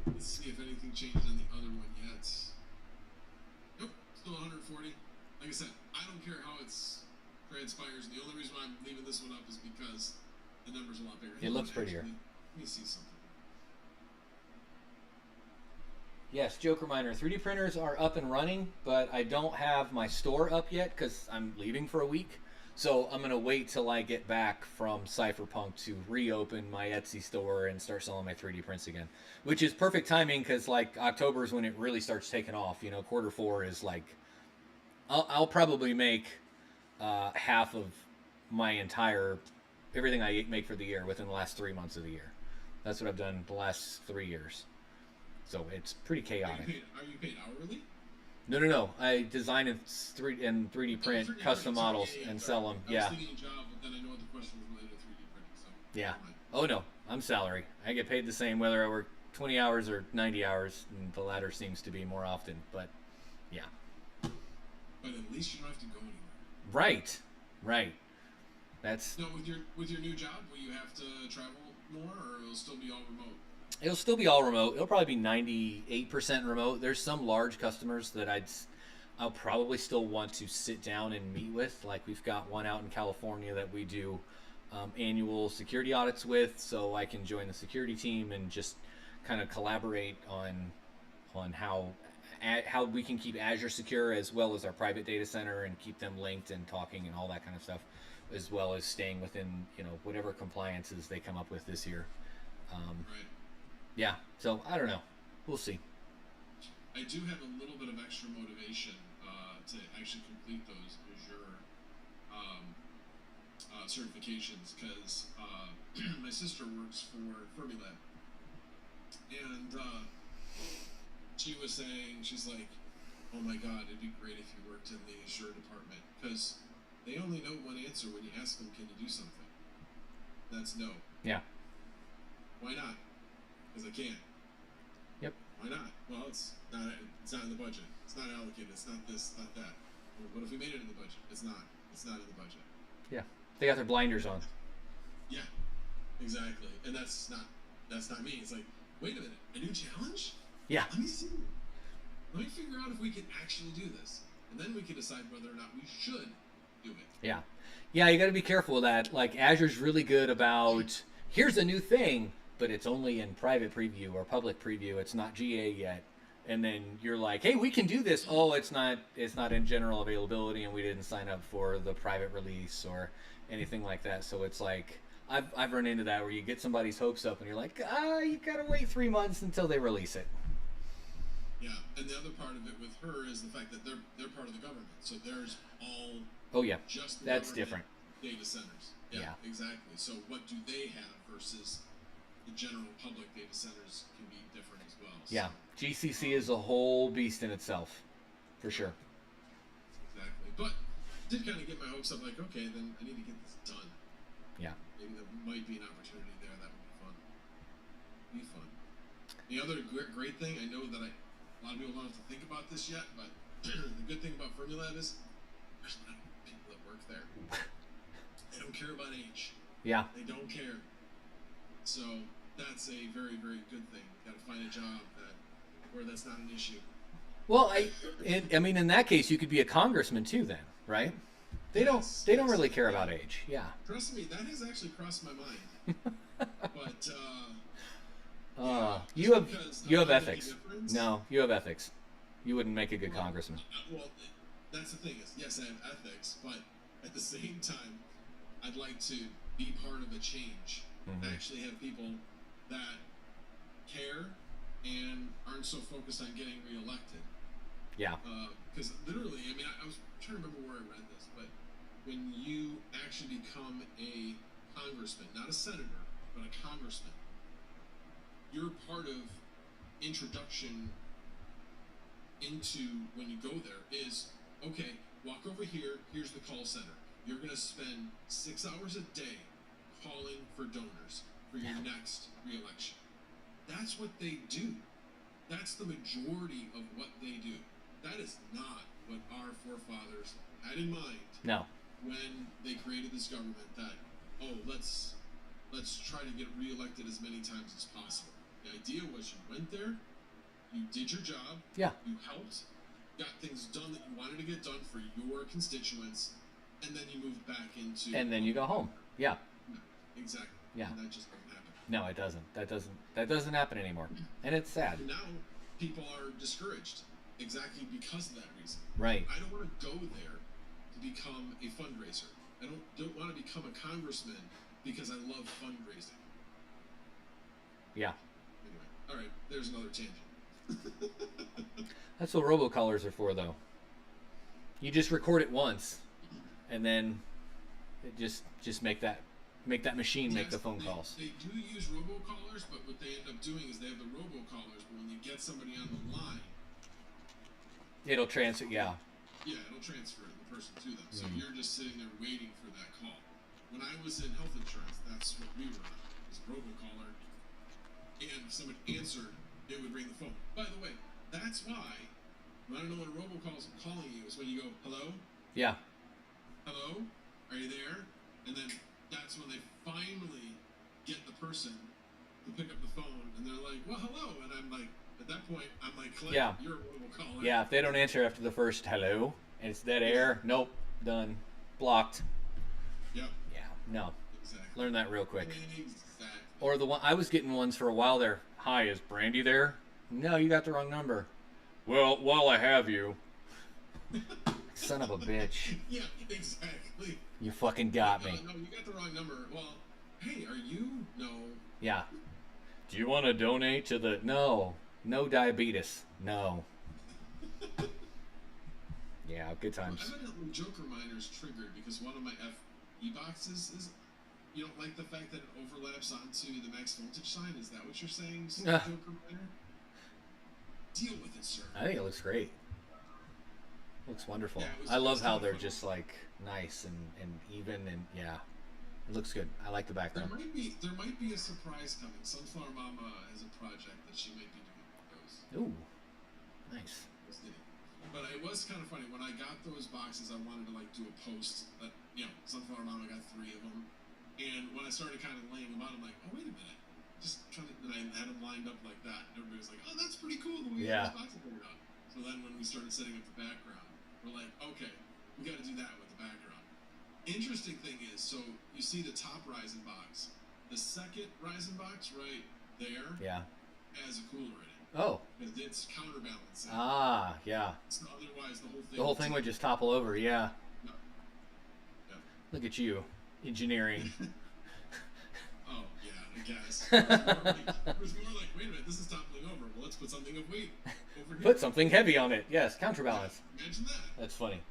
Let's see if anything changed on the other one yet. Nope, still 140. Like I said, I don't care how it transpires. The only reason why I'm leaving this one up is because the number's a lot bigger. It looks prettier. Let me see something. Yes, Joker Miner. 3D printers are up and running, but I don't have my store up yet because I'm leaving for a week. So I'm going to wait till I get back from Cypherpunk to reopen my Etsy store and start selling my 3D prints again. Which is perfect timing because like October is when it really starts taking off. Quarter 4 is like... I'll probably make half of my entire... everything I make for the year within the last 3 months of the year. That's what I've done the last 3 years. So it's pretty chaotic. Are you paid hourly? No. I design and 3D print custom models and sell them. I was thinking a job, but then I know what the question was related to 3D printing. So yeah. Oh no, I'm salary. I get paid the same whether I work 20 hours or 90 hours, and the latter seems to be more often. But yeah. But at least you don't have to go anywhere. Right. That's. No, with your new job, will you have to travel more, or it'll still be all remote? It'll still be all remote. It'll probably be 98% remote. There's some large customers that I'll probably still want to sit down and meet with. Like we've got one out in California that we do annual security audits with, so I can join the security team and just kind of collaborate on how how we can keep Azure secure as well as our private data center and keep them linked and talking and all that kind of stuff, as well as staying within whatever compliances they come up with this year. Right. Yeah. So I don't know. We'll see. I do have a little bit of extra motivation to actually complete those Azure certifications because my sister works for Fermilab, and she was saying, she's like, oh my god, it'd be great if you worked in the Azure department, because they only know one answer when you ask them, can you do something? That's no. Yeah. Why not? Because I can. Yep. Why not? Well, it's not in the budget. It's not allocated. It's not this, not that. Well, what if we made it in the budget? It's not. It's not in the budget. Yeah. They got their blinders on. Yeah. Exactly. And that's not me. It's like, wait a minute, a new challenge? Yeah. Let me see. Let me figure out if we can actually do this. And then we can decide whether or not we should do it. Yeah. Yeah, you got to be careful of that. Like, Azure's really good about, here's a new thing, but it's only in private preview or public preview. It's not GA yet. And then you're like, hey, we can do this. Oh, it's not in general availability, and we didn't sign up for the private release or anything like that. So it's like, I've run into that where you get somebody's hopes up and you're like, you got to wait 3 months until they release it. Yeah, and the other part of it with her is the fact that they're part of the government. So there's all... Oh, yeah. Just the That's government different. Data centers. Yeah, exactly. So what do they have versus the general public data centers can be different as well. Yeah, GCC is a whole beast in itself, for sure. Exactly. But did kind of get my hopes up, like, okay, then I need to get this done. Yeah. Maybe there might be an opportunity there that would be fun. The other great thing, I know that a lot of people don't have to think about this yet, but the good thing about Fermilab is there's not people that work there. They don't care about age. Yeah. They don't care. So that's a very, very good thing. You got to find a job where that's not an issue. Well, I mean, in that case, you could be a congressman too, then, right? They don't really care about age. Yeah. Trust me, that has actually crossed my mind. But you have ethics. No, you have ethics. You wouldn't make a good congressman. Well, that's the thing is, yes, I have ethics, but at the same time, I'd like to be part of a change. Actually have people that care and aren't so focused on getting reelected. Yeah. Because literally, I mean, I was trying to remember where I read this, but when you actually become a congressman, not a senator, but a congressman, you're part of introduction into when you go there is, okay, walk over here, here's the call center. You're going to spend 6 hours a day calling for donors for your next reelection. That's what they do. That's the majority of what they do. That is not what our forefathers had in mind. No. When they created this government that, let's try to get reelected as many times as possible. The idea was you went there, you did your job, you helped, got things done that you wanted to get done for your constituents, and then you moved back into... And then you go home. Yeah. No, exactly. Yeah. And that just doesn't happen. No, it doesn't. That doesn't happen anymore. And it's sad. And now people are discouraged exactly because of that reason. Right. I don't want to go there to become a fundraiser. I don't want to become a congressman because I love fundraising. Yeah. Anyway, all right, there's another tangent. That's what robocallers are for, though. You just record it once, and then it just make that machine make the phone calls. They do use robocallers, but what they end up doing is they have the robocallers, but when you get somebody on the line, it'll transfer. Yeah. Yeah, it'll transfer the person to them. So you're just sitting there waiting for that call. When I was in health insurance, that's what we were on. It was a robocaller, and if someone answered, it would ring the phone. By the way, that's why you want to know when a robocall's calling you is when you go, hello? Yeah. Hello? Are you there? And then that's when they finally get the person to pick up the phone, and they're like, well, hello. And I'm like, at that point, I'm like, Clay, you're a robocaller. Yeah, if they don't answer after the first hello, and it's dead air, nope, done. Blocked. Yep. Yeah, no. Exactly. Learn that real quick. Exactly. Or the one, I was getting ones for a while there. Hi, is Brandy there? No, you got the wrong number. Well, while I have you. Son of a bitch. Yeah, exactly. You fucking got me. No, you got the wrong number. Well, hey, are you? No. Yeah. Do you want to donate to the... No. No diabetes. No. Yeah, good times. Well, evidently, Joker Miner's triggered because one of my FE boxes is... You don't like the fact that it overlaps onto the max voltage sign? Is that what you're saying, Joker Miner? Deal with it, sir. I think it looks great. Looks wonderful. Yeah, I love how they're just like nice and even and yeah, it looks good. I like the background. There might be a surprise coming. Sunflower Mama has a project that she might be doing with those. Ooh, nice. But it was kind of funny when I got those boxes. I wanted to like do a post that Sunflower Mama got 3 of them, and when I started kind of laying them out, I'm like, oh wait a minute, just trying to. And I had them lined up like that. And everybody was like, oh, that's pretty cool. The way those boxes figured out. So then when we started setting up the background. We're like, okay, we got to do that with the background. Interesting thing is, so you see the top Ryzen box. The second Ryzen box right there has a cooler in it. Oh. Because it's counterbalancing. Ah, yeah. So otherwise, the whole thing would just topple over, yeah. No. Yeah. Look at you, engineering. Oh, yeah, I guess. It was more like, wait a minute, this is toppling over. Well, let's put something of weight over here. Put something heavy on it. Yes, counterbalance. Yeah, imagine that. That's funny.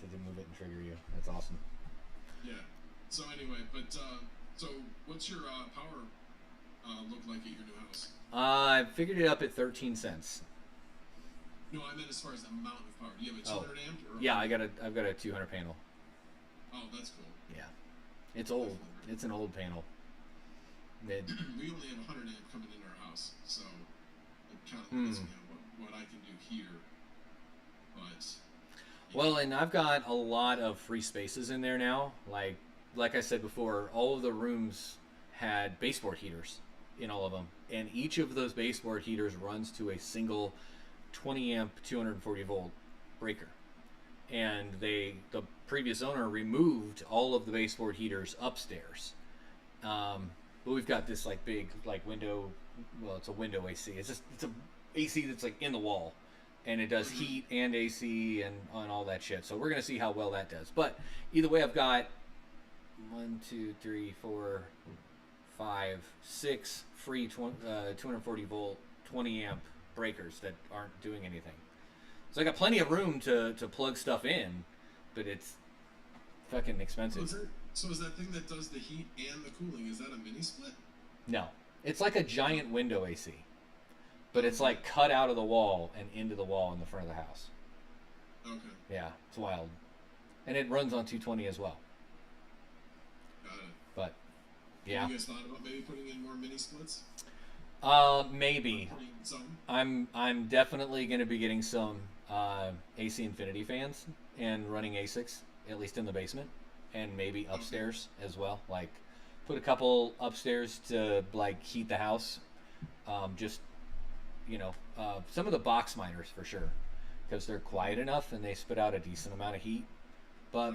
So to move it and trigger you. That's awesome. Yeah. So anyway, but so what's your power look like at your new house? I figured it up at 13 cents. No, I meant as far as the amount of power. Do you have a 200 amp? Or yeah, I've got a 200 panel. Oh, that's cool. Yeah, it's old. It's an old panel. We only have 100 amp coming into our house, so it kind of limits me on what I can do here. But well, and I've got a lot of free spaces in there now. Like I said before, all of the rooms had baseboard heaters in all of them, and each of those baseboard heaters runs to a single 20 amp 240 volt breaker. And the previous owner removed all of the baseboard heaters upstairs. But we've got this like big like window. Well, it's a window AC. It's a AC that's like in the wall, and it does heat and AC and all that shit. So we're gonna see how well that does. But either way, I've got 1, 2, 3, 4, 5, 6 free 240 volt 20 amp breakers that aren't doing anything. So I got plenty of room to plug stuff in, but it's fucking expensive. So is that thing that does the heat and the cooling, is that a mini split? No. It's like a giant window AC. But it's like cut out of the wall and into the wall in the front of the house. Okay. Yeah, it's wild. And it runs on 220 as well. Got it. But, yeah. Have you guys thought about maybe putting in more mini splits? Maybe. I'm definitely going to be getting some AC Infinity fans and running ASICs, at least in the basement, and maybe upstairs as well. Like, put a couple upstairs to like heat the house. Just some of the box miners for sure, because they're quiet enough and they spit out a decent amount of heat. But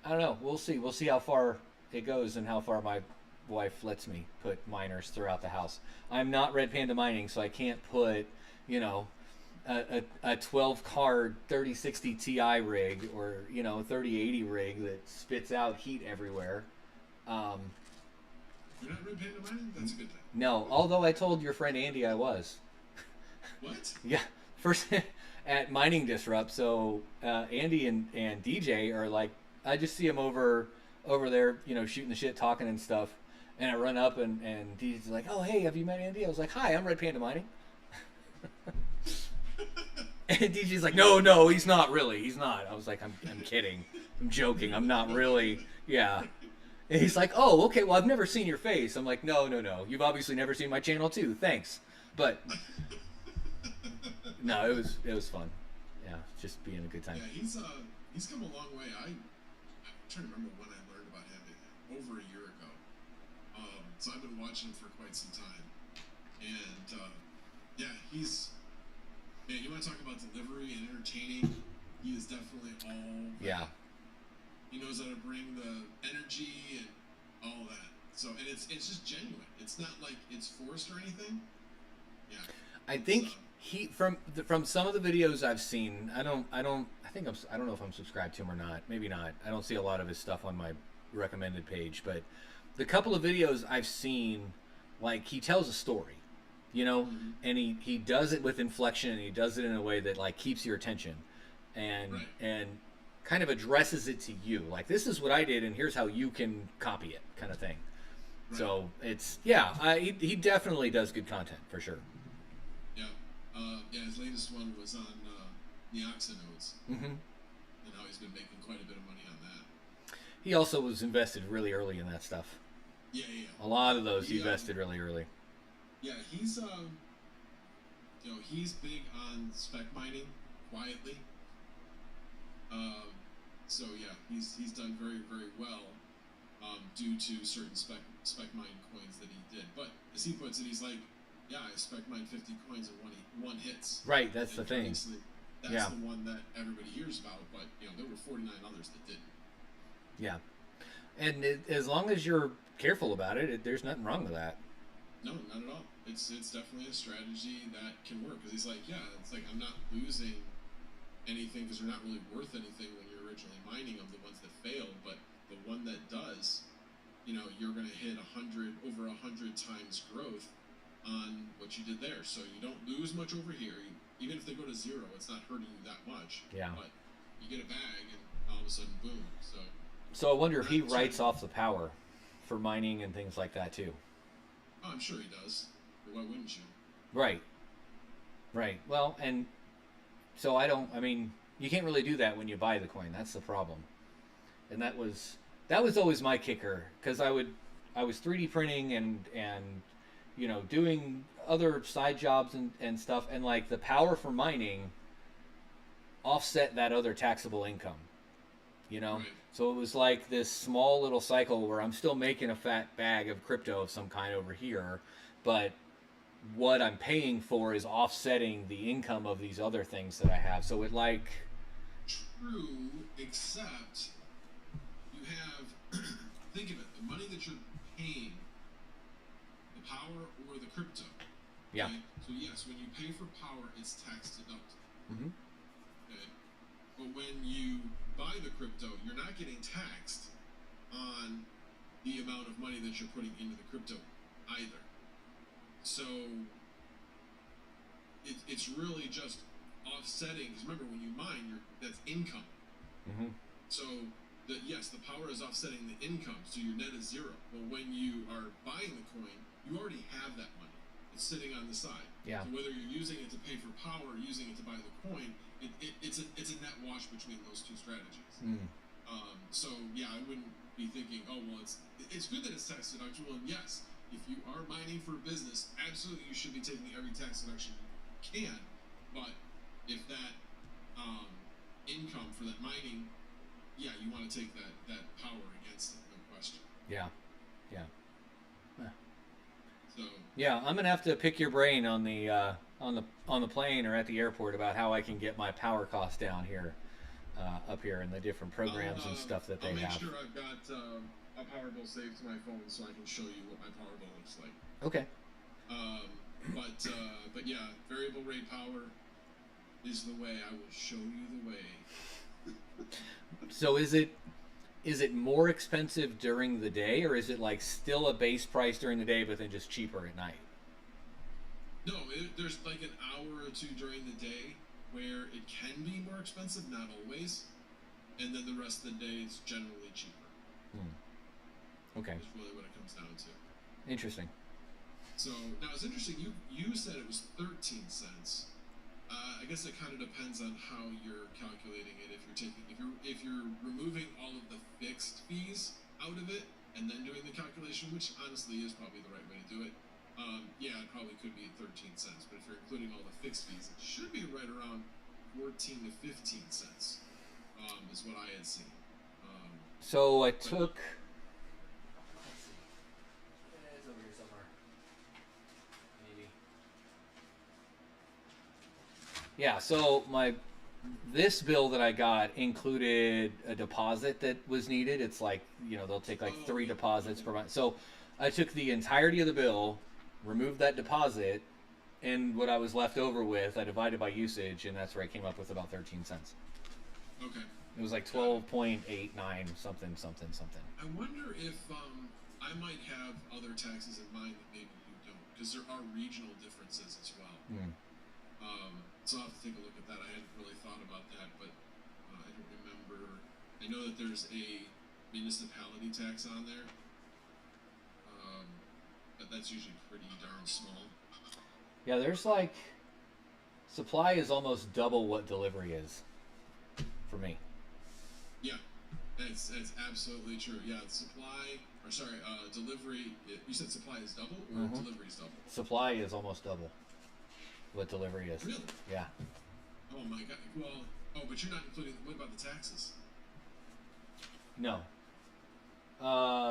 I don't know. We'll see. We'll see how far it goes and how far my wife lets me put miners throughout the house. I'm not Red Panda mining, so I can't put, a 12 card 3060 Ti rig or 3080 rig that spits out heat everywhere. You're not Red Panda mining? That's a good thing. No, although I told your friend Andy I was. What? Yeah, first at Mining Disrupt. So Andy and DJ are like, I just see them over there, shooting the shit, talking and stuff. And I run up and DJ's like, oh, hey, have you met Andy? I was like, hi, I'm Red Panda Mining. And DJ's like, no, he's not really. He's not. I was like, I'm kidding. I'm joking. I'm not really. Yeah. And he's like, oh, okay, well, I've never seen your face. I'm like, no. You've obviously never seen my channel, too. Thanks. But, no, it was fun. Yeah, just being a good time. Yeah, he's come a long way. I'm trying to remember when I learned about him. Over a year ago. So I've been watching him for quite some time. And, you want to talk about delivery and entertaining? He is definitely all that. Yeah. He knows how to bring the energy and all that. So, and it's just genuine. It's not like it's forced or anything. Yeah. I think From some of the videos I've seen, I don't know if I'm subscribed to him or not. Maybe not. I don't see a lot of his stuff on my recommended page, but the couple of videos I've seen, like, he tells a story, and he does it with inflection, and he does it in a way that like keeps your attention, and kind of addresses it to you, like, this is what I did, and here's how you can copy it, kind of thing. Right. So it's he definitely does good content for sure. Yeah, his latest one was on the Oxynodes, and how he's been making quite a bit of money on that. He also was invested really early in that stuff. Yeah. A lot of those he invested really early. Yeah, he's he's big on spec mining quietly. So yeah, he's done very, very well due to certain spec mine coins that he did. But as he puts it, he's like, yeah, I spec mined 50 coins and one hits. Right, that's the thing. That's the one that everybody hears about, but there were 49 others that didn't. Yeah, and as long as you're careful about it, there's nothing wrong with that. No, not at all. It's definitely a strategy that can work, because he's like, it's like, I'm not losing anything because they're not really worth anything when you're originally mining them, the ones that failed, but the one that does, you're going to hit over 100 times growth on what you did there. So you don't lose much over here. Even if they go to zero, it's not hurting you that much. Yeah. But you get a bag, and all of a sudden, boom. So I wonder if he writes off the power for mining and things like that too. Oh, I'm sure he does. But why wouldn't you? Right. Well, and so you can't really do that when you buy the coin. That's the problem. And that was always my kicker, because I was 3D printing and doing other side jobs and stuff, and like the power for mining offset that other taxable income, Right. So it was like this small little cycle where I'm still making a fat bag of crypto of some kind over here, but what I'm paying for is offsetting the income of these other things that I have. So it like... True, except you have, think of it, the money that you're paying, the power or the crypto. Yeah. Okay? So yes, when you pay for power, it's tax deductible. Okay. But when you buy the crypto, you're not getting taxed on the amount of money that you're putting into the crypto either. So it's really just offsetting, because remember, when you mine, that's income. So yes, the power is offsetting the income, so your net is zero. But when you are buying the coin, you already have that money. It's sitting on the side. Yeah. So whether you're using it to pay for power or using it to buy the coin, it's a net wash between those two strategies. So yeah, I wouldn't be thinking, oh well, it's good that it's tax deductible, and yes, if you are mining for a business, absolutely you should be taking every tax deduction you can. But if that income for that mining, yeah, you want to take that power against it, no question. Yeah. So yeah, I'm gonna have to pick your brain on the plane or at the airport about how I can get my power costs down here, up here, and the different programs and stuff that they have. I'll make sure I've got a power bill saved to my phone so I can show you what my power bill looks like. Okay. But yeah, variable rate power is the way. I will show you the way. So is it more expensive during the day, or is it like still a base price during the day but then just cheaper at night? No, there's like an hour or two during the day where it can be more expensive, not always, and then the rest of the day it's generally cheaper. Okay. That's really what it comes down to. Interesting. So now it's interesting. You said it was 13 cents. I guess it kind of depends on how you're calculating it. If you're removing all of the fixed fees out of it and then doing the calculation, which honestly is probably the right way to do it. Yeah, it probably could be at 13 cents. But if you're including all the fixed fees, it should be right around 14 to 15 cents. Is what I had seen. So I took. It's over here somewhere. Maybe. Yeah. So this bill that I got included a deposit that was needed. It's like, they'll take like 3 deposits per month. So I took the entirety of the bill, removed that deposit, and what I was left over with, I divided by usage, and that's where I came up with about 13 cents. Okay. It was like 12.89 something. I wonder if I might have other taxes in mind that maybe you don't, because there are regional differences as well. So I'll have to take a look at that. I hadn't really thought about that, but I don't remember. I know that there's a municipality tax on there, but that's usually pretty darn small. Yeah, there's like supply is almost double what delivery is for me. Yeah, that's absolutely true. Yeah, delivery. You said supply is double, or delivery is double? Supply is almost double what delivery is. Really? Yeah. Oh my god. Well, but you're not including. What about the taxes? No.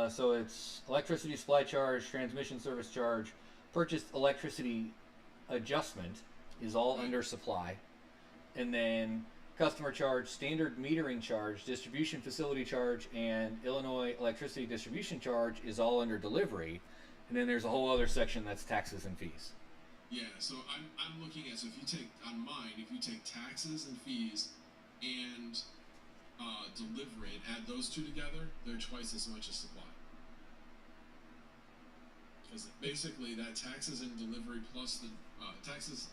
So it's electricity supply charge, transmission service charge, purchased electricity adjustment is all under supply, and then customer charge, standard metering charge, distribution facility charge, and Illinois electricity distribution charge is all under delivery, and then there's a whole other section that's taxes and fees. Yeah, so I'm looking at, so if you take on mine, if you take taxes and fees and delivery and add those two together, they're twice as much as supply. Because basically that taxes and delivery plus the taxes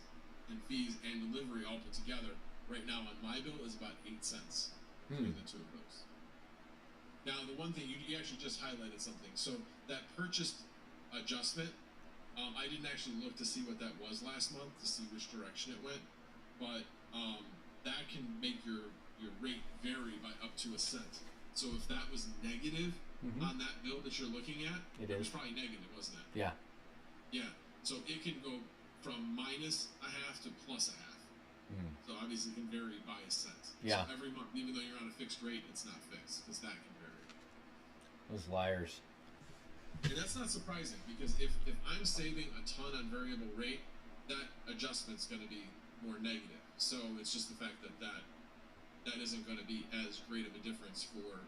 and fees and delivery all put together right now on my bill is about 8 cents between the two of those. Now the one thing you actually just highlighted something. So that purchased adjustment, I didn't actually look to see what that was last month to see which direction it went, but that can make your rate vary by up to a cent. So if that was negative on that bill that you're looking at, it was probably negative, wasn't it? Yeah. Yeah. So it can go from minus a half to plus a half. So obviously it can vary by a cent. Yeah. So every month, even though you're on a fixed rate, it's not fixed because that can vary. Those liars. And that's not surprising because if I'm saving a ton on variable rate, that adjustment's going to be more negative. So it's just the fact that isn't going to be as great of a difference for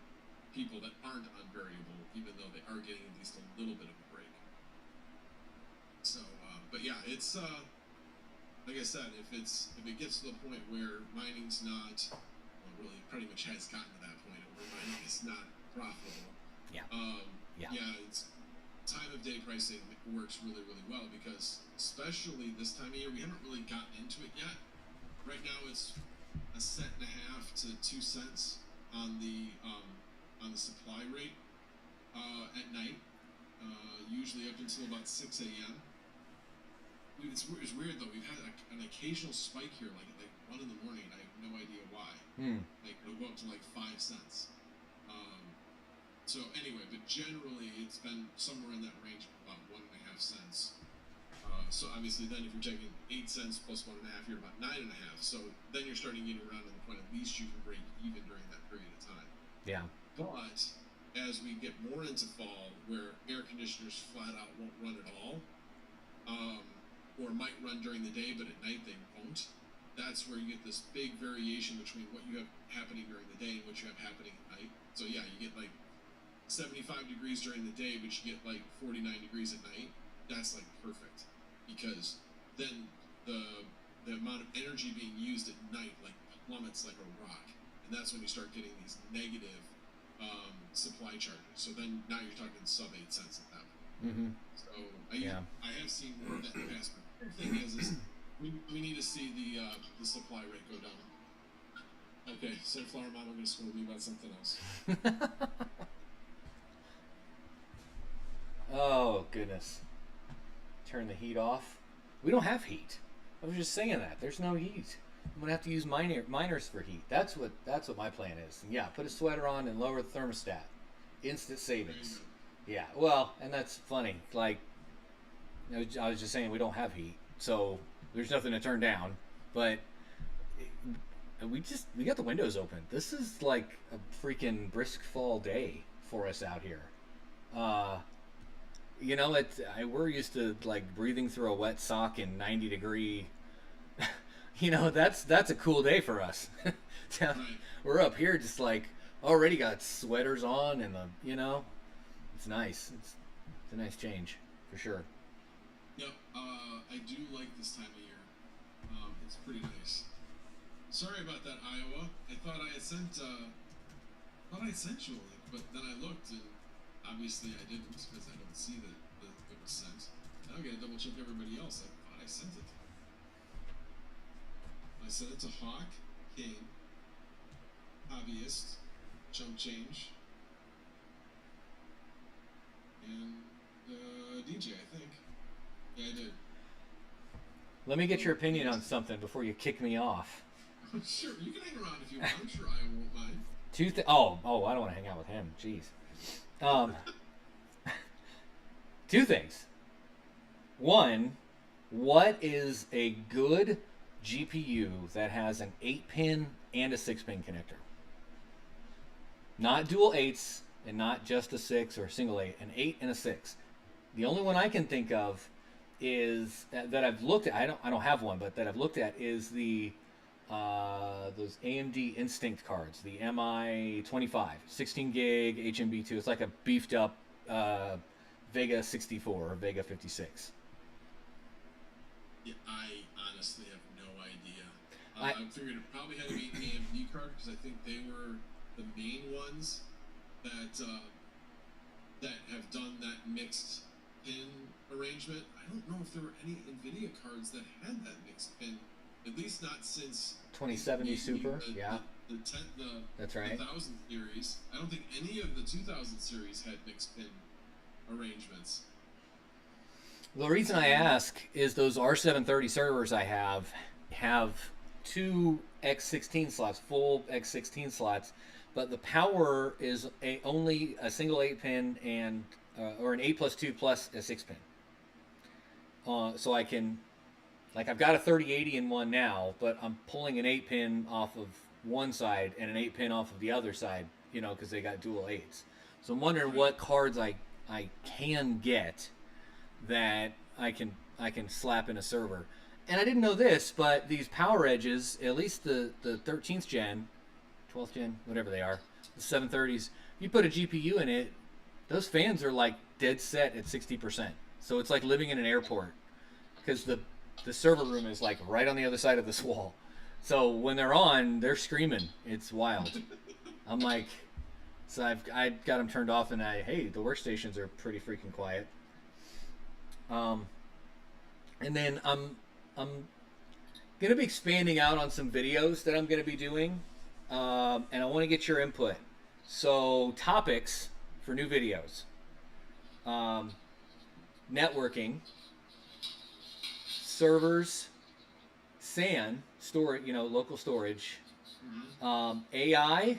people that aren't on variable, even though they are getting at least a little bit of a break. So, but yeah, it's like I said, if it gets to the point where mining's not, well, really pretty much has gotten to that point where mining is not profitable. Yeah, it's time of day pricing works really, really well because especially this time of year, we haven't really gotten into it yet. Right now it's 1.5 cents to 2 cents on the supply rate at night, usually up until about 6 a.m. It's weird though. We've had an occasional spike here, like 1 in the morning. I have no idea why. Like it'll go up to like 5 cents. So anyway, but generally it's been somewhere in that range of about 1.5 cents. So obviously then if you're taking 8 cents plus 1.5, you're about 9.5. So then you're starting getting around to the point at least you can break even during that period of time. Yeah. But as we get more into fall, where air conditioners flat out won't run at all, or might run during the day, but at night they won't. That's where you get this big variation between what you have happening during the day and what you have happening at night. So yeah, you get like 75 degrees during the day, but you get like 49 degrees at night. That's like perfect because then the amount of energy being used at night like plummets like a rock, and that's when you start getting these negative supply charges. So then now you're talking sub 8 cents at that point. So I have seen more of that in the past. But the thing is we need to see the supply rate go down. Okay, Sunflower Mama going to scold me about something else. Oh goodness! Turn the heat off. We don't have heat. I was just saying that. There's no heat. I'm gonna have to use miners for heat. That's what my plan is. And yeah, put a sweater on and lower the thermostat. Instant savings. Yeah. Well, and that's funny. Like, I was just saying we don't have heat, so there's nothing to turn down. But we got the windows open. This is like a freaking brisk fall day for us out here. You know, we're used to like breathing through a wet sock in 90-degree. You know, that's a cool day for us. We're up here just like already got sweaters on and it's nice. It's a nice change for sure. Yep, I do like this time of year. It's pretty nice. Sorry about that, Iowa. I thought I had sent you a link, but then I looked and obviously I didn't because I don't see that it was sent. Now I gotta double check everybody else. I thought I sent it. I sent it to Hawk, King, Hobbyist, Chump Change, and DJ, I think. Yeah, I did. Let me get your opinion on something before you kick me off. Sure, you can hang around if you want. I'm sure I won't mind. I don't want to hang out with him. Jeez. Two things. One, what is a good GPU that has an 8-pin and a 6-pin connector? Not dual 8s and not just a 6 or a single 8, an 8 and a 6. The only one I can think of is that I've looked at. I don't have one, but that I've looked at is the those AMD Instinct cards, the MI25, 16 gig HMB2. It's like a beefed up Vega 64 or Vega 56. Yeah, I honestly have no idea. I figured it probably had to be an AMD card because I think they were the main ones that have done that mixed pin arrangement. I don't know if there were any NVIDIA cards that had that mixed pin, at least not since 2070 Super. That's right. The 1000 series. I don't think any of the 2000 series had mixed pin arrangements. The reason I ask is those R730 servers I have two X16 slots, full X16 slots, but the power is only a single 8-pin and or an 8+2 plus a 6-pin. So I can, like, I've got a 3080 in one now, but I'm pulling an 8-pin off of one side and an 8-pin off of the other side, because they got dual 8s. So I'm wondering what cards I can get that I can slap in a server. And I didn't know this, but these power edges, at least the 13th gen, 12th gen, whatever they are, the 730s, you put a GPU in it, those fans are like dead set at 60%. So it's like living in an airport because the server room is like right on the other side of this wall. So when they're on, they're screaming. It's wild. I'm like, so I got them turned off, and the workstations are pretty freaking quiet. And then I'm gonna be expanding out on some videos that I'm gonna be doing, and I want to get your input. So topics for new videos: networking, servers, SAN storage, local storage, AI,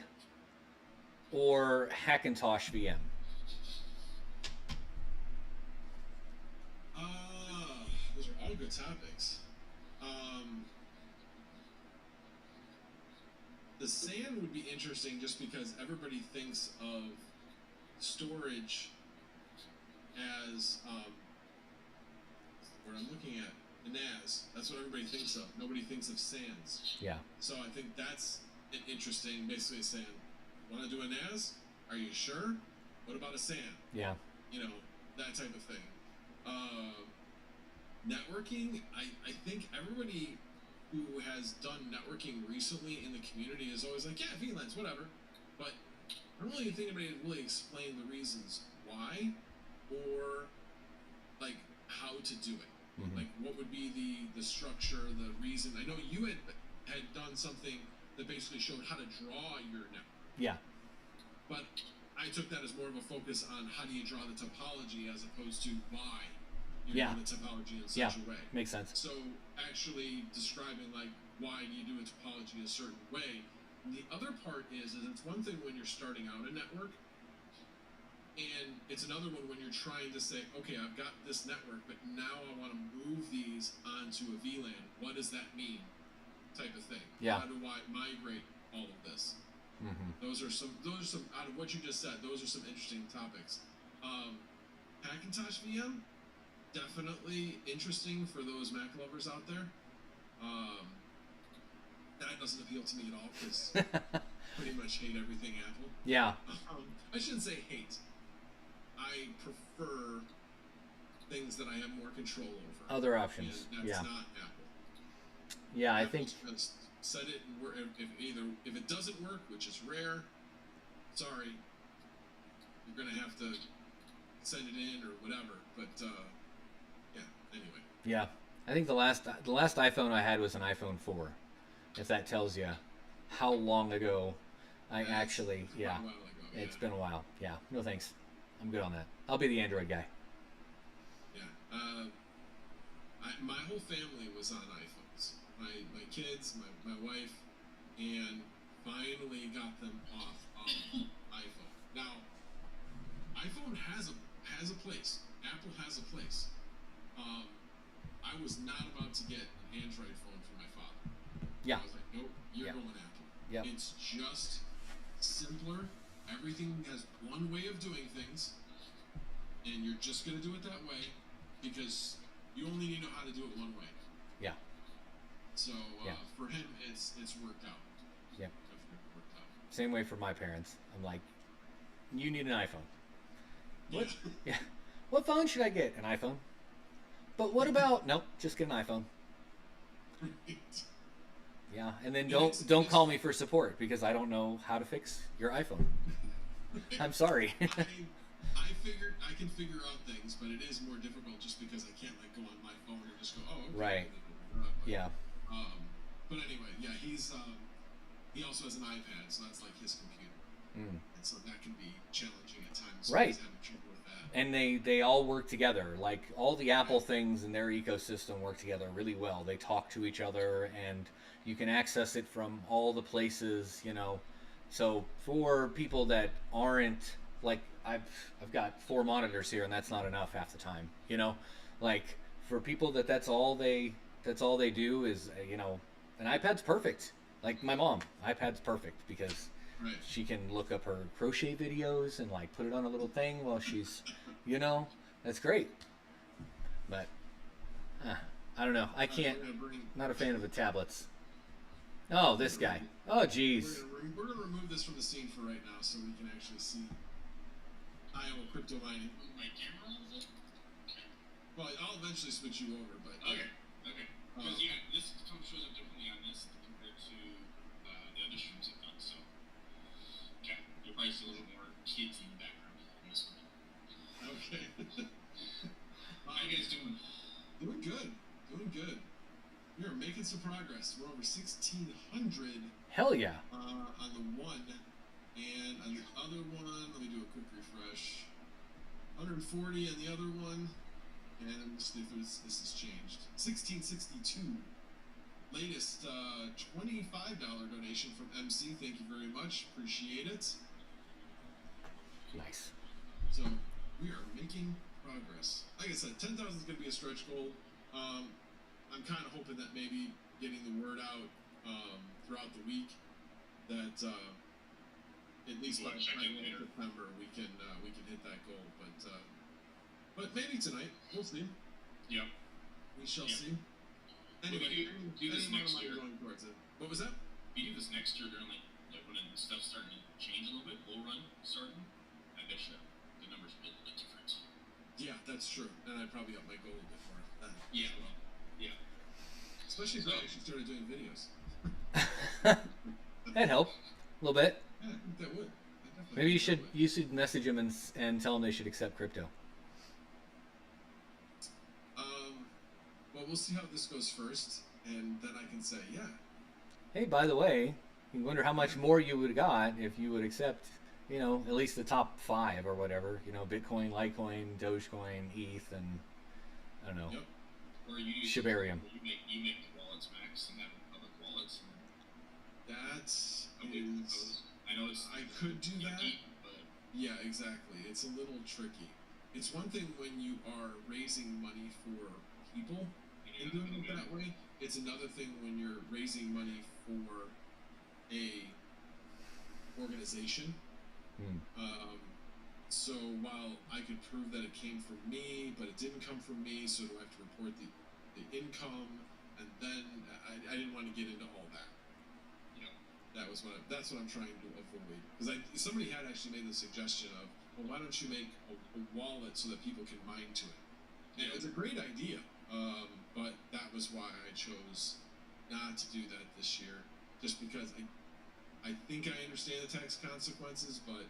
or Hackintosh VM. Those are all good topics. The SAN would be interesting just because everybody thinks of storage as what I'm looking at, the NAS. That's what everybody thinks of. Nobody thinks of SANs. Yeah. So I think that's an interesting, basically saying, want to do a NAS? Are you sure? What about a SAN? Yeah. That type of thing. Networking, I think everybody who has done networking recently in the community is always like, yeah, VLANs, whatever. But I don't really think anybody really explained the reasons why or like how to do it. Mm-hmm. Like what would be the structure, the reason. I know you had done something that basically showed how to draw your network. Yeah. But I took that as more of a focus on how do you draw the topology as opposed to why you're doing the topology in such a way. Makes sense. So actually describing like why do you do a topology a certain way. And the other part is it's one thing when you're starting out a network, and it's another one when you're trying to say, okay, I've got this network, but now I want to move these onto a VLAN. What does that mean? Type of thing. Yeah. How do I migrate all of this? Mm-hmm. Those are some out of what you just said. Those are some interesting topics. Hackintosh VM, definitely interesting for those Mac lovers out there. That doesn't appeal to me at all because pretty much hate everything Apple. Yeah. I shouldn't say hate. I prefer things that I have more control over. Other options. And that's Yeah. not Apple. Yeah, I Apple's think. gonna set it, and if it doesn't work, which is rare, sorry, you're gonna have to send it in or whatever. But yeah. Anyway. Yeah, I think the last iPhone I had was an iPhone 4. If that tells you how long ago I actually, yeah, A while ago, yeah. it's been a while. Yeah, no thanks. I'm good on that. I'll be the Android guy. Yeah. My whole family was on iPhones. My kids, my wife, and finally got them off of iPhone. Now, iPhone has a place. Apple has a place. I was not about to get an Android phone for my father. Yeah. I was like, nope, you're Yeah. going Apple. Yep. It's just simpler. Everything has one way of doing things, and you're just going to do it that way because you only need to know how to do it one way. Yeah. So Yeah. for him, it's worked out. Yeah. Definitely worked out. Same way for my parents. I'm like, you need an iPhone. What? Yeah. What phone should I get? An iPhone. But what about? Nope. Just get an iPhone. Yeah, and then don't call me for support because I don't know how to fix your iPhone. I'm sorry. I figured I can figure out things, but it is more difficult just because I can't like go on my phone and just go, oh, okay. Right. But, Yeah. But anyway, yeah, he also has an iPad, so that's like his computer, and so that can be challenging at times. Right. He's having trouble with that. And they all work together. Like all the Apple things in their ecosystem work together really well. They talk to each other, and you can access it from all the places. So for people that aren't like I've got 4 monitors here, and that's not enough half the time. Like for people that's all they do is an iPad's perfect. Like my mom, iPad's perfect because Right. she can look up her crochet videos and like put it on a little thing while she's, that's great. But I don't know. I can't. Not a fan of the tablets. Oh, this guy. Oh, jeez. We're gonna remove this from the scene for right now, so we can actually see Iowa crypto mining. My camera on, is it? Well, I'll eventually switch you over, but Okay. Because this shows up differently on this compared to the other streams I've done. So, yeah, you'll probably see a little more kids in the background on this one. Okay. How you guys doing? Doing good. We are making some progress. We're over 1,600 Hell yeah. on the one, and on the other one, let me do a quick refresh. 140 on the other one, and I'm just see if this has changed. 1,662. Latest $25 donation from MC. Thank you very much. Appreciate it. Nice. So we are making progress. Like I said, 10,000 is going to be a stretch goal. I'm kind of hoping that maybe getting the word out throughout the week that at least by September we can hit that goal. But maybe tonight we'll see. Yep. We shall see. Anyway, do this next year. Going towards it. What was that? If you do this next year during like when stuff's starting to change a little bit, bull run starting, I bet you the numbers will be a little bit different. Yeah, that's true. And I'd probably up my goal a bit more. Yeah, well, yeah. Especially if I actually started doing videos. That'd help a little bit. Yeah, I think that would. Maybe you should message them and tell them they should accept crypto. Well, we'll see how this goes first, and then I can say, yeah. Hey, by the way, you wonder how much more you would have got if you would accept, at least the top 5 or whatever. Bitcoin, Litecoin, Dogecoin, ETH, and I don't know, Yep. Or you use Shibarium. You make the wallets max and have public wallets. I know it's I could do that. deep, but Yeah, exactly. It's a little tricky. It's one thing when you are raising money for people and doing it that way. It's another thing when you're raising money for a organization. So while I could prove that it came from me, but it didn't come from me, so do I have to report the income? And then I didn't want to get into all that. That's what I'm trying to avoid. Because somebody had actually made the suggestion of, well, why don't you make a wallet so that people can mine to it? It's a great idea, but that was why I chose not to do that this year, just because I think I understand the tax consequences, but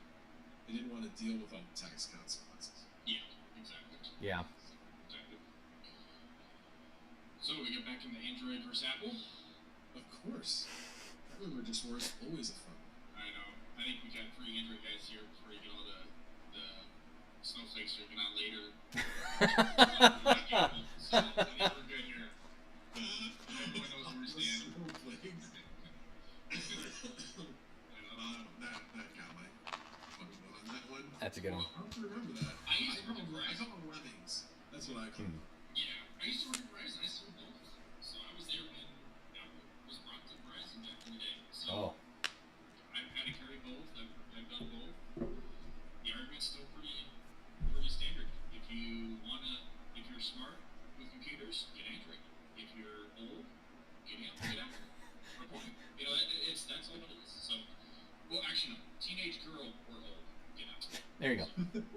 I didn't want to deal with all the tax consequences. Yeah, exactly. Yeah. Exactly. So we get back into Android versus Apple. Of course. Just worse, always a fun. I know. I think we got 3 Android guys here before you get all the snowflakes you're out later. So I think we're good here. Everyone knows where we stand. That got my on that one. That's a good one. I'll have to remember that. I used to work at I Verizon. call them lemmings. That's what I call them. Yeah, I used to work at Verizon. I sold both. So I was there when Apple was brought to Verizon back in the day. So Oh. I've had to carry both. I've done both. The argument's still pretty standard. If you're smart with computers, get Android. If you're old, get Apple. You know, that's all it is. So, well, actually, no. Teenage girl or old, get Apple. There you go.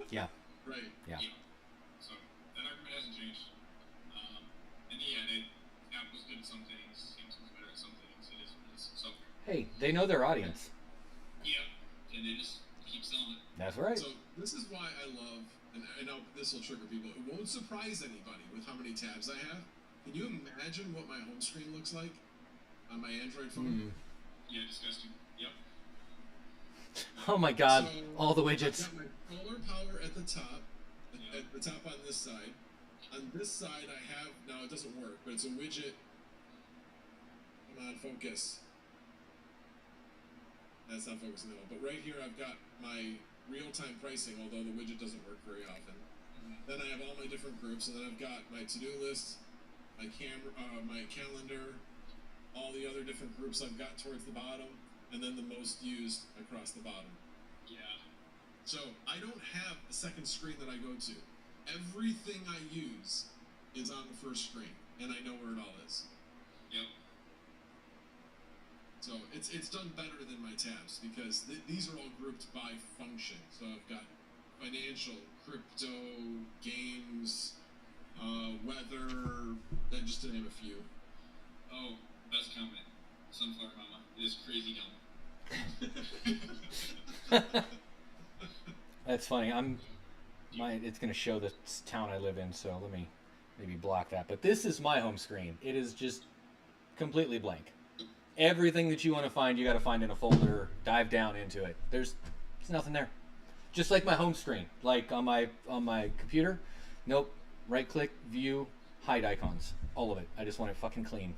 Yeah. Right. Yeah. So that argument hasn't changed. And Apple's good at some things, Samsung's better at some things. It is what it is. So Hey, they know their audience. yeah, and they just keep selling it. That's right. So this is why I love, and I know this will trigger people. It won't surprise anybody with how many tabs I have. Can you imagine what my home screen looks like on my Android phone? Yeah, disgusting. Yep. Oh my God! So, All the widgets. I've got my color power at the top, at the top on this side. On this side, I have, now it doesn't work, but it's a widget. Come on, focus. That's not focusing at all. But right here, I've got my real-time pricing, although the widget doesn't work very often. Then I have all my different groups, and then I've got my to-do list, my camera, my calendar, all the other different groups I've got towards the bottom, and then the most used across the bottom. Yeah. So I don't have a second screen that I go to. Everything I use is on the first screen, and I know where it all is. Yep. So it's done better than my tabs because these are all grouped by function. So I've got financial, crypto, games, weather, then just to name a few. Oh, best comment. Sunflower Mama. It is crazy dumb. That's funny. It's going to show the town I live in, so let me maybe block that. But this is my home screen. It is just completely blank. Everything that you want to find, you got to find in a folder. Dive down into it. There's nothing there. Just like my home screen, like on my computer. Nope. Right click, view, hide icons. All of it. I just want it fucking clean.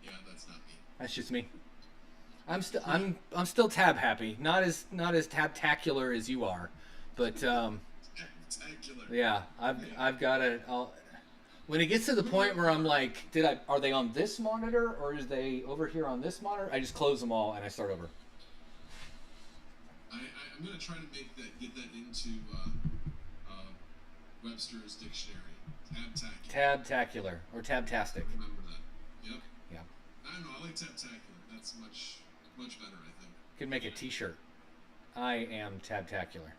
Yeah, that's not me. That's just me. I'm still tab happy. Not as tabtacular as you are, but Spectacular. yeah, I've got it. When it gets to the point where I'm like, are they on this monitor or is they over here on this monitor? I just close them all and I start over. I'm gonna try to get that into Webster's dictionary. Tabtacular or tabtastic. Remember that. Yep. Yeah. I don't know. I like tabtacular. That's much better, I think. Could make a T-shirt. I am tabtacular.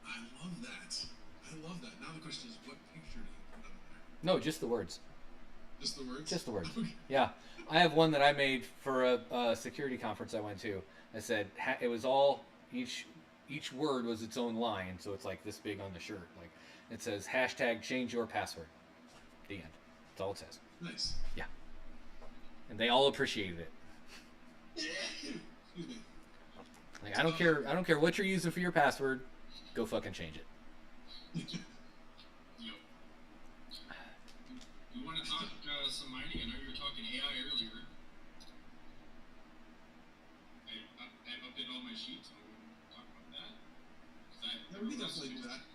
I love that. Now the question is, what picture do you put on there? No, just the words. Just the words? Just the words. Okay. Yeah. I have one that I made for a security conference I went to. I said it was all each word was its own line, so it's like this big on the shirt. Like it says #change your password. The end. That's all it says. Nice. Yeah. And they all appreciated it. Excuse me. Like I don't care what you're using for your password. Go fucking change it. Yep. You want to talk some mining? I know you were talking AI earlier. I've updated all my sheets. I want to talk about that. Yeah, we can definitely do that.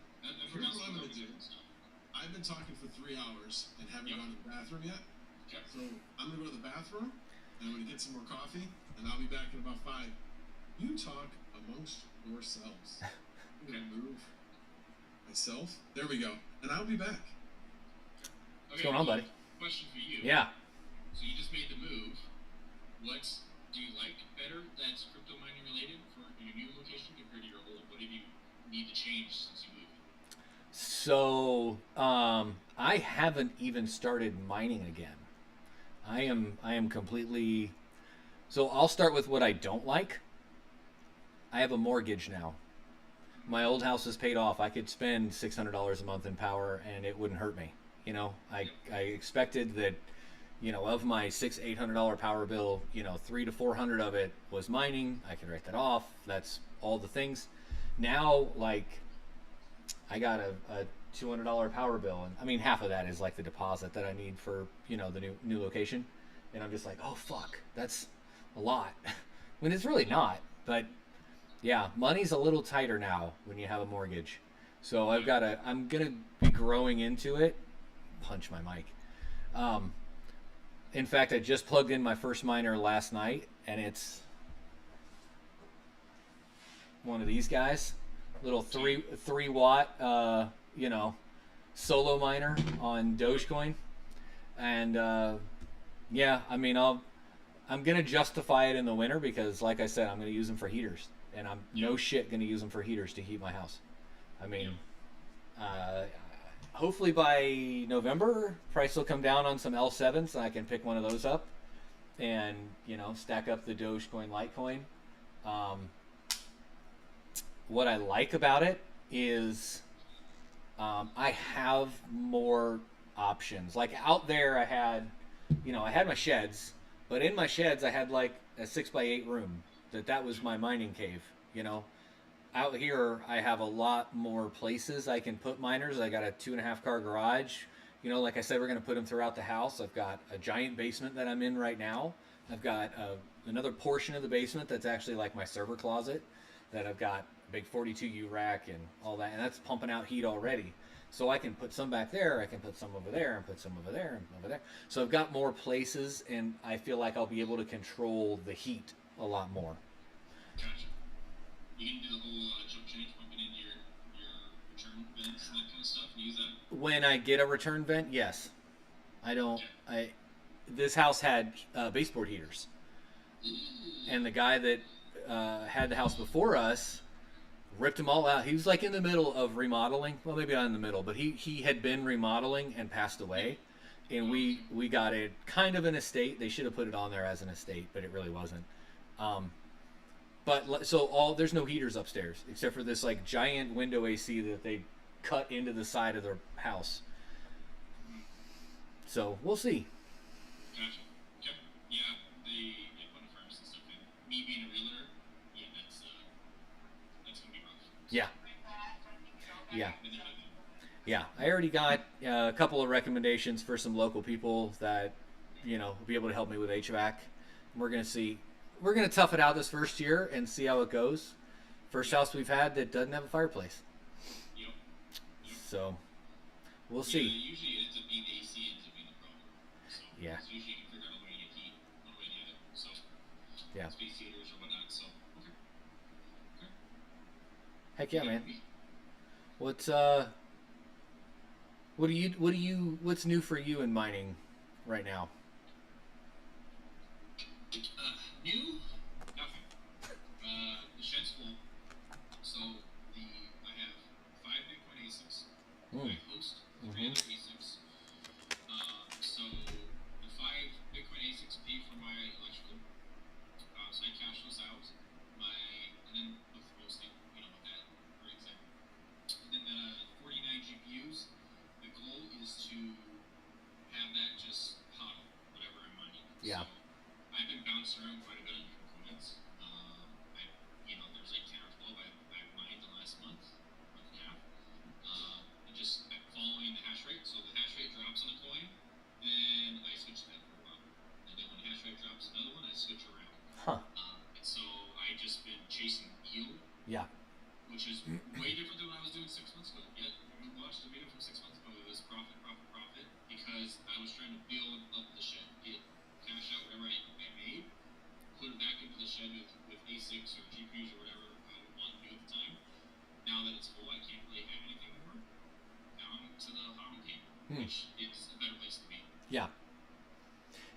Here's what I'm going to do. Stuff. I've been talking for 3 hours and haven't gone to the bathroom yet. Okay. So I'm going to go to the bathroom, and I'm going to get some more coffee, and I'll be back in about 5. You talk amongst yourselves. I'm going to move myself. There we go. And I'll be back. What's going on, buddy? Question for you. Yeah. So you just made the move. What do you like better that's crypto mining related for your new location compared to your old? What do you need to change since you moved? So I haven't even started mining again. I am completely. So I'll start with what I don't like. I have a mortgage now. My old house is paid off. I could spend $600 a month in power, and it wouldn't hurt me. I expected that. Of my $800 power bill, 300 to 400 of it was mining. I can write that off. That's all the things. Now, like, I got a $200 power bill, and I mean half of that is like the deposit that I need for the new location, and I'm just like, oh fuck, that's a lot. When it's really not, but yeah, money's a little tighter now when you have a mortgage. So I'm gonna be growing into it. Punch my mic. In fact, I just plugged in my first miner last night, and it's one of these guys, little 3 watt, solo miner on Dogecoin, and yeah, I mean, I'm gonna justify it in the winter because, like I said, I'm gonna use them for heaters, and I'm no shit gonna use them for heaters to heat my house. I mean, hopefully by November, price will come down on some L7s, and I can pick one of those up, and stack up the Dogecoin Litecoin. What I like about it is I have more options. Like out there, I had my sheds, but in my sheds I had like a 6x8 room. That was my mining cave. Out here I have a lot more places I can put miners. I got a 2.5 car garage. Like I said, we're going to put them throughout the house. I've got a giant basement that I'm in right now. I've got another portion of the basement that's actually like my server closet that I've got a big 42U rack and all that, and that's pumping out heat already. So I can put some back there, I can put some over there, and put some over there, and over there. So I've got more places, and I feel like I'll be able to control the heat a lot more. Gotcha. You can do the whole jump change, pumping in your return vents and that kind of stuff, and use that? When I get a return vent, yes. I don't. Okay. This house had baseboard heaters, and the guy that had the house before us ripped them all out. He was like in the middle of remodeling. Well, maybe not in the middle, but he had been remodeling and passed away, and we got it kind of an estate. They should have put it on there as an estate, but it really wasn't. But so there's no heaters upstairs except for this like giant window AC that they cut into the side of their house. So we'll see. Gotcha. Yep. Yeah, they put a furnace and stuff in. Me being a realtor, yeah, that's gonna be rough. Yeah. Yeah. Yeah. I already got a couple of recommendations for some local people that will be able to help me with HVAC. We're gonna see. We're going to tough it out this first year and see how it goes. First house we've had that doesn't have a fireplace. Yep. So, we'll see. Usually it ends up being the AC ends up being the problem. So yeah. So usually you can figure out a way to get heat one way or the other. So, yeah. Space heaters or whatnot. So, okay. Heck yeah, man. What's new for you in mining right now? New? Nothing. The shed's full. So I have 5 Bitcoin ASICs. I host 3 other ASICs. So the 5 Bitcoin ASICs pay for my electrical. So I cash those out. And then with hosting, with that brings in. And then the 49 GPUs. The goal is to have that just hodl whatever I'm mining. Yeah. So, I've been bouncing around quite a bit on different coins. There's like 10 or 12 I've mined the last month and a half. And just following the hash rate. So the hash rate drops on the coin, then I switch to that for a while. And then when the hash rate drops another one, I switch around. Huh. And so I just been chasing yield. Yeah. Which is way different than what I was doing 6 months ago. Yet you watched the video from 6 months ago. It was profit, because I was trying to build up the shed, get cash out whatever I made, put it back into the shed with ASICs or GPUs or whatever I would want to do at the time. Now that it's full, I can't really have anything more. Now I'm to the hodl game, which is a better place to be. Yeah.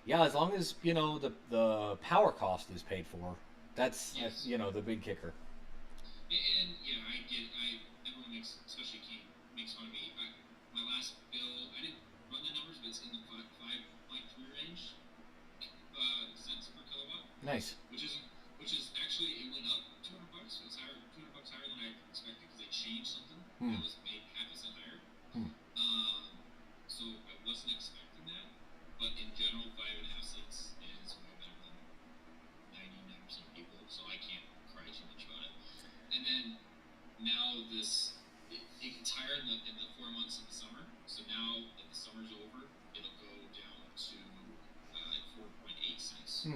Yeah, as long as the power cost is paid for, that's the big kicker. And yeah, everyone makes, especially King, makes fun of me. Nice. Which is actually, it went up $200. It was higher, $200 higher than I expected because they changed something. It was made half a cent higher. So I wasn't expecting that, but in general, 5.5 cents is way better than 99% of people, so I can't cry too much about it. And then now it gets higher in the 4 months of the summer. So now that the summer's over, it'll go down to 4.8 cents.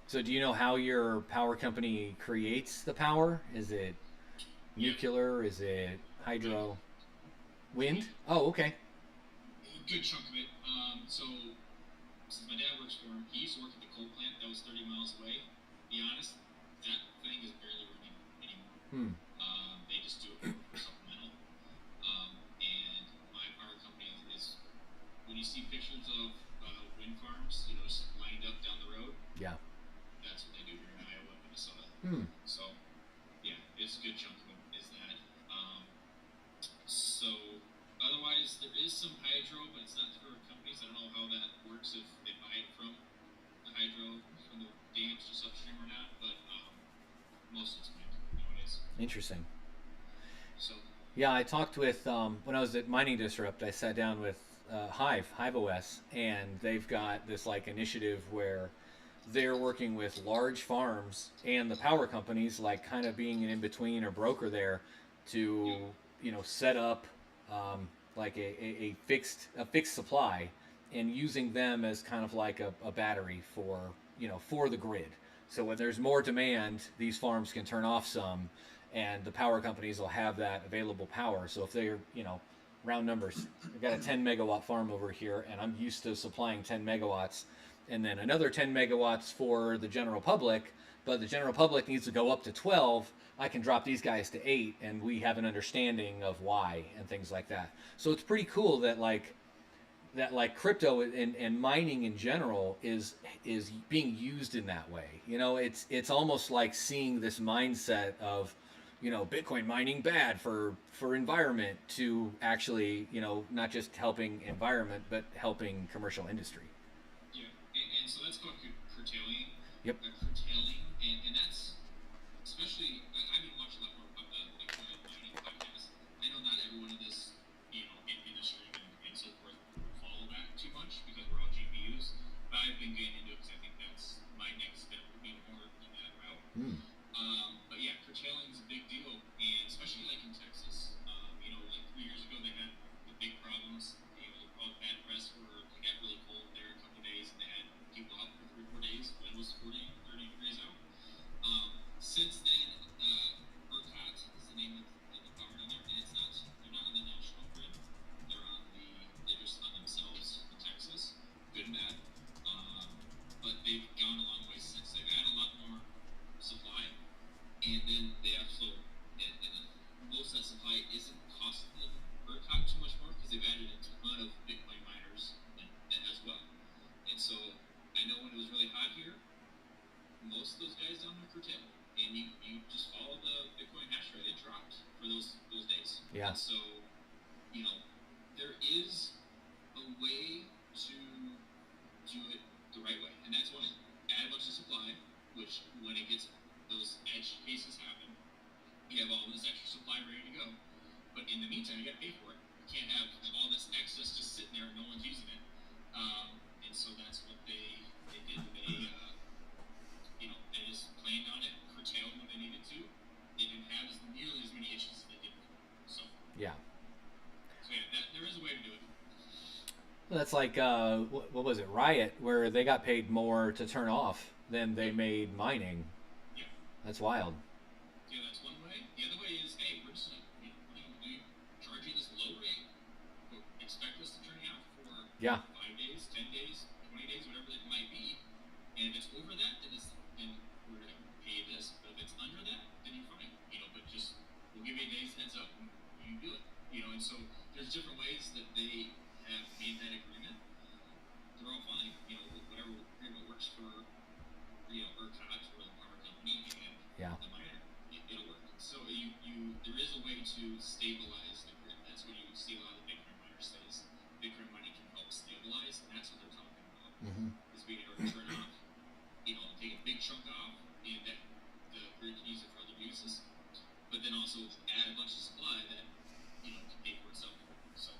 So do you know how your power company creates the power? Is it nuclear? Is it hydro? Wind? Oh, okay. A good chunk of it. So since my dad works for him, he used to work at the coal plant that was 30 miles away. To be honest, that thing is barely running anymore. They just do it for supplemental. And my power company is when you see pictures of wind farms, just lined up down the road. Yeah. That's what they do here in Iowa and Minnesota. So, yeah, it's a good chunk of it is that. So, otherwise, there is some hydro, but it's not for companies. I don't know how that works if they buy it from the hydro, from the dams just upstream or not, but most of it's wind nowadays. Interesting. So. Yeah, I talked with, when I was at Mining Disrupt, I sat down with Hive OS, and they've got this like initiative where they're working with large farms and the power companies, like kind of being an in-between or broker there to, set up like a fixed supply and using them as kind of like a battery for the grid. So when there's more demand, these farms can turn off some, and the power companies will have that available power. So if they're, round numbers, I've got a 10 megawatt farm over here, and I'm used to supplying 10 megawatts, and then another 10 megawatts for the general public, but the general public needs to go up to 12, I can drop these guys to 8, and we have an understanding of why and things like that. So it's pretty cool that crypto and mining in general is being used in that way. It's almost like seeing this mindset of, Bitcoin mining bad for environment to actually, not just helping environment, but helping commercial industry. Yeah, and so that's called curtailing. Yep. Curtailing, and that's especially, I've been watching a lot more Bitcoin mining podcasts. I know not everyone in this, industry and so forth will follow that too much because we're all GPUs, but I've been getting into it because I think that's my next step would be more in that route. But yeah, curtailing is a big deal, and especially like in Texas. Like 3 years ago they had the big problems. All bad press where it got really cold there a couple of days, and they had people out for 3 or 4 days when it was 40, 30 degrees out. Since then, ERCOT is the name of the power down there, and they're not on the national grid. They're just on themselves in Texas. Good and bad. But they've gone a long way since. They've had a lot more supply, and then they also, most of that supply isn't costing them ERCOT too much more because they've added a ton of Bitcoin miners as well. And so I know when it was really hot here, most of those guys down there curtailed, and you just follow the Bitcoin hash rate. It dropped for those days. Yeah. And so, there is a way to do it the right way, and that's one is add a bunch of supply, which when it gets those edge cases happen, you have all this extra supply ready to go. But in the meantime, you got to pay for it. You can't have all this excess just sitting there and no one's using it. And so that's what they did. They just planned on it, curtailed when they needed to. They didn't have nearly as many issues as they did before. So yeah, there is a way to do it. That's like what was it, Riot, where they got paid more to turn off than they made mining. Yeah. That's wild. Yeah, that's one way. The other way is, hey, we're just we charge you this low rate, but expect us to turn you off for 5 days, 10 days, 20 days, whatever it might be. And if it's over that, then we're gonna pay this. But if it's under that, then you're fine. But just we'll give you a day's heads up and you do it. And so there's different ways that they have made that agreement. They're all fine. Whatever agreement works for ERCOT or the power company and the miner, it'll work. So there is a way to stabilize the grid. That's what you see a lot of the Bitcoin miners say is Bitcoin mining can help stabilize, and that's what they're talking about. Is being able to turn off, take chunk off and that the grid can use it for other uses, but then also add a bunch of supply that, you know, can pay for itself. So.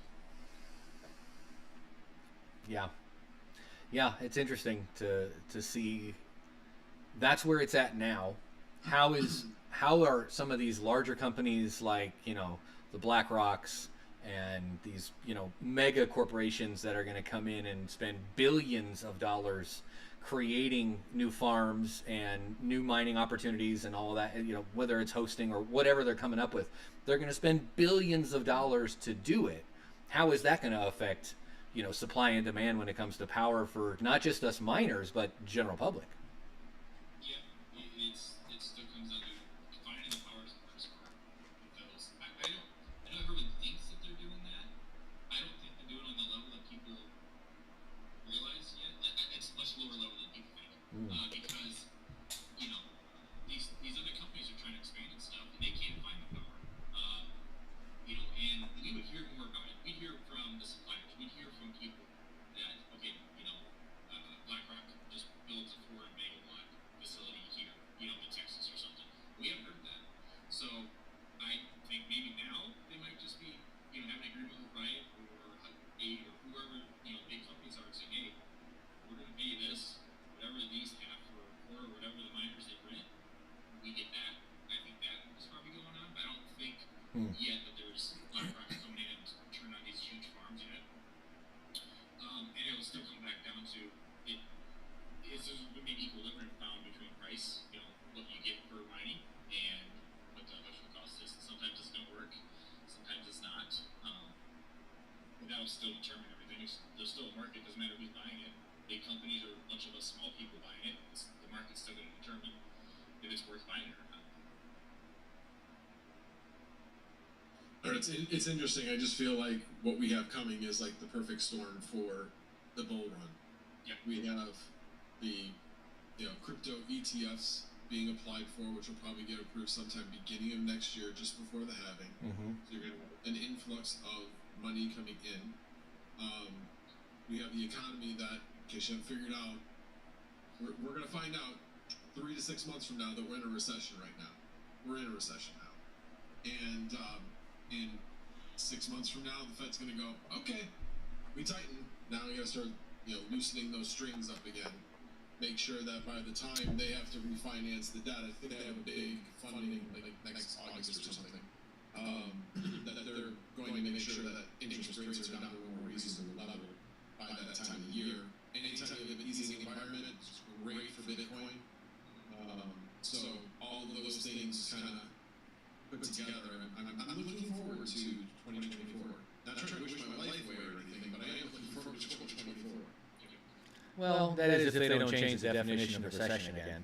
Yeah, it's interesting to see. That's where it's at now. How are some of these larger companies like, you know, the BlackRocks and these, you know, mega corporations that are going to come in and spend billions of dollars creating new farms and new mining opportunities and all of that, you know, whether it's hosting or whatever they're coming up with, they're going to spend billions of dollars to do it. How is that going to affect, you know, supply and demand when it comes to power for not just us miners, but general public? Yeah, it still comes down to finding the power source for those. I know everyone thinks that they're doing that. I don't think they're doing it on the level that people realize yet. It's much lower level than people think. Because, you know, these other companies are trying to expand and stuff, and they can't find the power. You know, and we would hear more about it. We'd hear from the suppliers. We'd hear from people that, okay, you know, BlackRock just built a 4 megawatt facility here, you know, in Texas or something. We haven't heard that. So I think maybe now they might just be, you know, having an agreement with Riot or Aid or whoever, you know, big companies are saying, hey, we're going to pay you this, whatever these have for or whatever the miners they rent, we get that. I think that is probably going on, but I don't think yet that there's BlackRock coming in and turning on these huge farms yet. And it'll still come back down to it. Is there going to be an equilibrium found between price, you know, what you get for mining, and what the electrical cost is? Sometimes it's going to work, sometimes it's not. But that'll still determine everything. There's still a market. Doesn't matter who's buying it. Big companies or a bunch of us small people buying it. The market's still going to determine if it's worth buying it or not. It's interesting. I just feel like what we have coming is like the perfect storm for the bull run. Yeah. We have the, you know, crypto ETFs being applied for, which will probably get approved sometime beginning of next year, just before the halving. So you're going to have an influx of money coming in. We have the economy that, in case you haven't figured out, we're going to find out 3 to 6 months from now that we're in a recession right now. We're in a recession now. And in 6 months from now, the Fed's going to go, okay, we tighten. Now we got to start, you know, loosening those strings up again. Make sure that by the time they have to refinance the debt, I think they have a big funding like next August or something. That they're going to make sure that interest rates are down to a more reasonable level by that time of the year. Anytime you have an easing environment, it's great for Bitcoin. So all of those things kind of put together. I'm looking forward to 2024. Not trying to wish my life away or anything, but I am looking forward to 2024. Well, that is if they don't change the definition of recession again.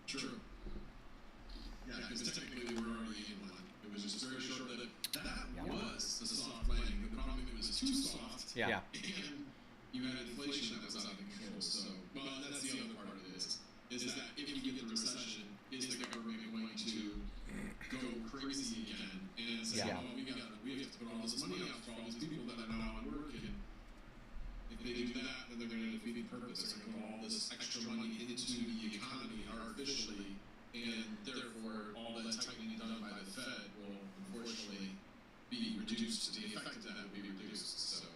True. Yeah, because technically we're already in one. It was just very short lived. That was the soft landing. The problem it was too soft. Yeah. And you had inflation that was out of control. So, well, that's the other part of it is that if you get the recession, is the government going to go crazy again and say, well, we have to put all this money out for all these people that are now on work, and if they do that, then they're going to defeat the purpose. They're going to put all this extra money into the economy artificially, and therefore all that tightening done by the Fed will unfortunately be reduced. The effect of that will be reduced. So,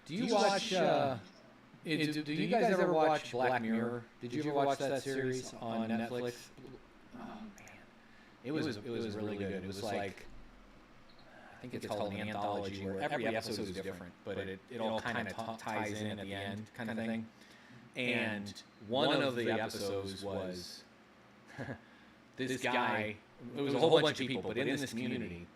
do you watch? Do you guys ever watch Black Mirror? Did you ever watch that series on Netflix? Oh man, it was really good. It was like, I think it's called an anthology where every episode is different, but it all kind of ties in at the end, kind of thing. And one of the episodes was this guy. It was a whole bunch of people, but in this community,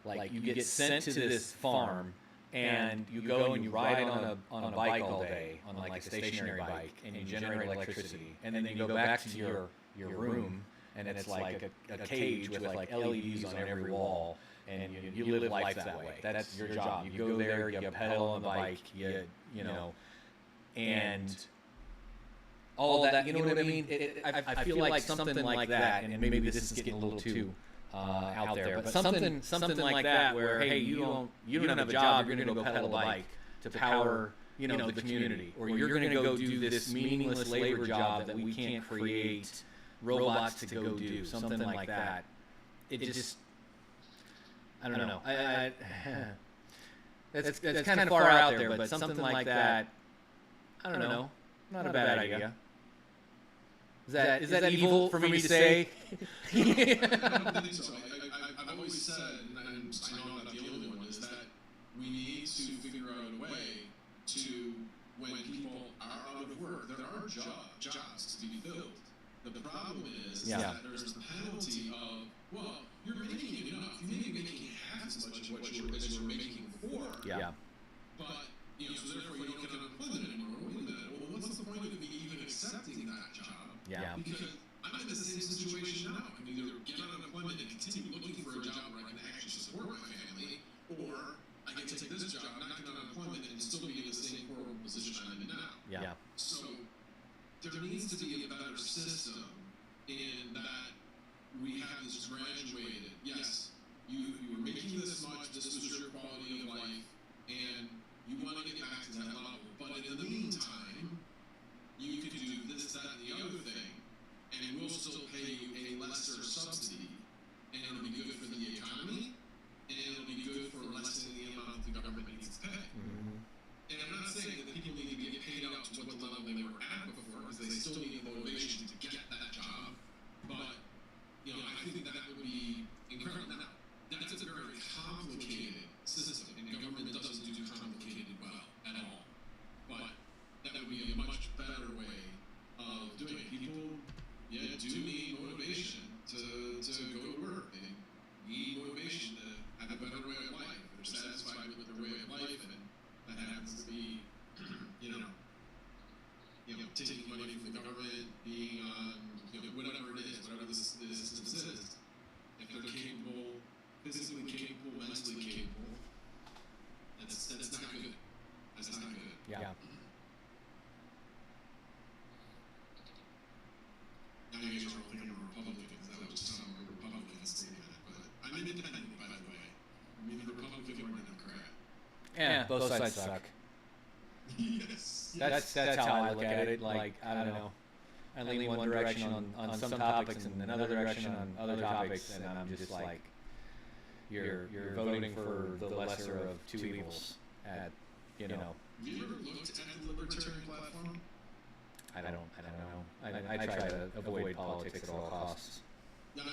like you get sent to this farm. And you go and you ride on a bike all day, on like a stationary bike, and you generate electricity. And then you go back to your room, and it's like a cage with like LEDs on every wall, and you live life that way. That's your job. You go there, you pedal on the bike, you know, and all that. You know what I mean? I feel like something like that, and maybe this is getting a little too out there, but something like that, where hey, you don't have a job, you're going to go pedal a bike to power the community, or you're going to go do this meaningless labor job that we can't create robots to go do, something like that. It just, I don't know. That's kind of far out there, but something like that, I don't know. Not a bad idea. Is that evil for me to say? I don't think so. I've always said, and I know I'm not the only one, is that we need to figure out a way to, when people are out of work, there are jobs to be filled. The problem is that there's the penalty of, well, you're making enough. You may be making half as much as what you were making before. Yeah. But, so therefore you don't get unemployment anymore. Wait a minute. Well, what's the point of me even accepting that job? Yeah. Because I'm in the same situation now. I can either get unemployment and continue looking for a job where I can actually support my family, or I can take this job, not get unemployment, and still be in the same horrible position I'm in now. Yeah. So there needs to be a better system in that we have this graduated. Yes, you were making this much. This was your quality of life, and you want to get back to that level. But in the meantime, you can do this, that, and the other thing, and we'll still pay you a lesser subsidy, and it'll be good for the economy, and it'll be good for lessening the amount the government needs to pay. Mm-hmm. And I'm not saying that people need to get paid out to what the level they were at before, because they still need motivation to get that job. But I think that would be incredible. Now, that's a very complicated system, and government doesn't do complicated well at all. But that would be a much better way of doing it. People, do need motivation to go to work. They need motivation to have a better way of life. They're satisfied with their way of life, and that happens to be, taking money from the government, being on, whatever it is, whatever the system is. If they're capable, physically capable, mentally capable, that's not good. That's not good. Yeah. Now you guys are all thinking I'm a Republican, because that was just some Republican statement. But I'm independent, by the way. I'm either Republican or Democrat. Yeah, both sides suck. Yes. That's how I look at it. Like, I don't know. I lean one direction on some topics and another direction on other topics, and I'm just like, you're voting for the lesser of two evils. Have you ever looked at the libertarian platform? I don't know. I try to avoid politics at all costs. No, I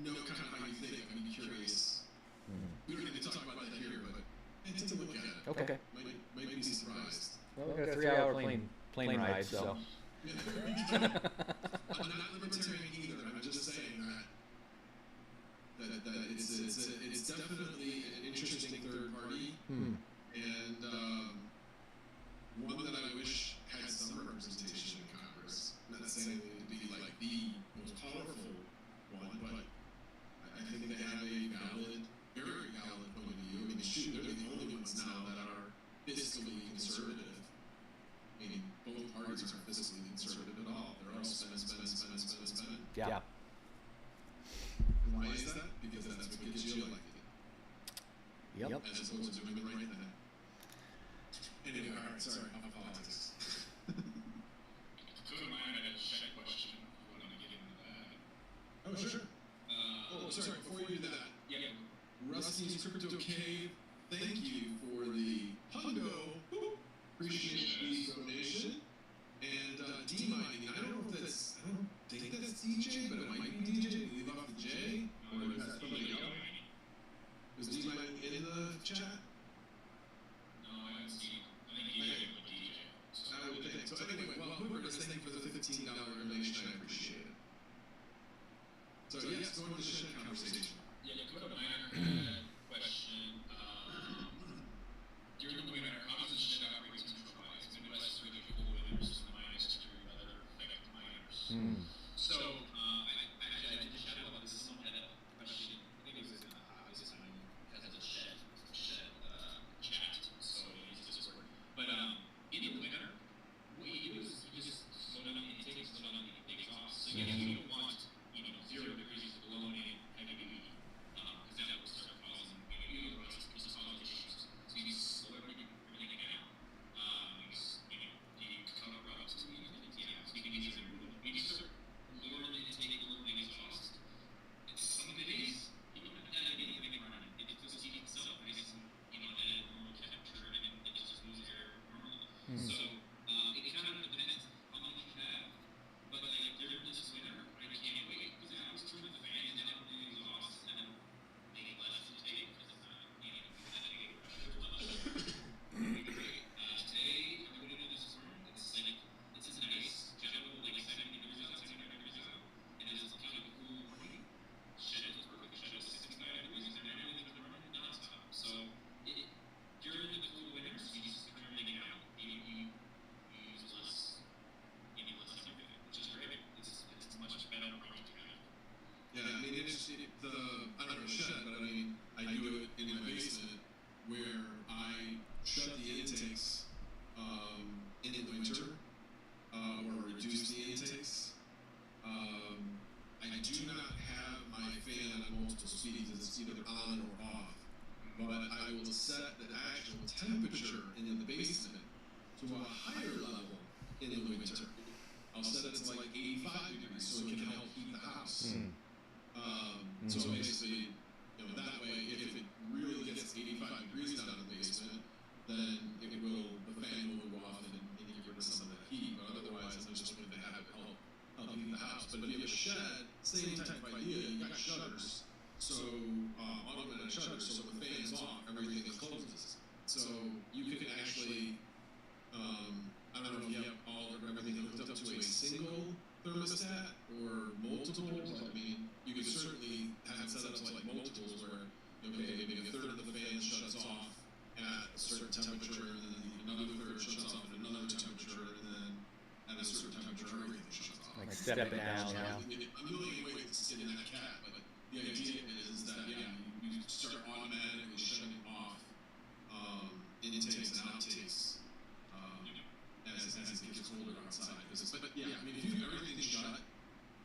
know kind of how you think. I'm curious. Mm-hmm. We don't need to talk about that here, but take a look at it. Okay. Might be surprised. Well, we got a 3-hour plane ride, so. I'm not libertarian either. I'm just saying that it's definitely an interesting third party, and one that I wish had some representation in Congress. I'm not saying they would be like the most powerful one, but I think they have a valid, very valid point of view. I mean, shoot, they're the only ones now that are fiscally conservative. I mean, both parties aren't fiscally conservative at all. They're all spend. Yeah. And why is that? Because that's what gets you elected. Yep. As opposed to doing the right thing. Anyway, all right, sorry, off politics. So I had a chat question. I want to get into that. Oh, sure. Sorry, before you do that, Rusty's Crypto Cave, thank you for the hundo. Appreciate the donation. And D-Mining, I don't think that's DJ, but it might be DJ. Leave off the J. Or is that somebody else? Was D-Mining in the chat? No, I haven't seen it. I think DJ was DJ. I would think. So anyway, well, whoever is, thank you for the $15 donation. I appreciate it. So yes, going to the shed conversation. Yeah, go to minor question. During the winter, how does the shed operate centralized? In the West, we have people with the miners to rather affect miners. So, I did chat about this. Someone had a question. I think it was in the hobbies time. Has a shed chat. So it's just work. But in the winter, what you do is you just slow down the intake, slow down the intakes off. So you don't want 0 degrees below heavy duty, because that will start causing rust, just causing issues. So you slow everything in the winter. I'll set it to like 85 degrees so it can help heat the house. So basically, that way, if it really gets 85 degrees down in the basement, then the fan will go off and you get rid of some of that heat. But otherwise, there's just going to have it help heat the house. But if you have a shed, same type of idea. You got shutters, so automatic shutters. So when the fan's off, everything closes. So you can actually, I don't know if you have everything hooked up to a single thermostat or multiples. I mean, you could certainly have it set up to like multiples where, okay, maybe a third of the fan shuts off at a certain temperature, and then another third shuts off at another temperature, and then at a certain temperature, everything shuts off. Like step it down. A million ways to sit in that cat, but the idea is that, you start automatically shutting off intakes and outtakes as it gets colder outside. But I mean, if you have everything shut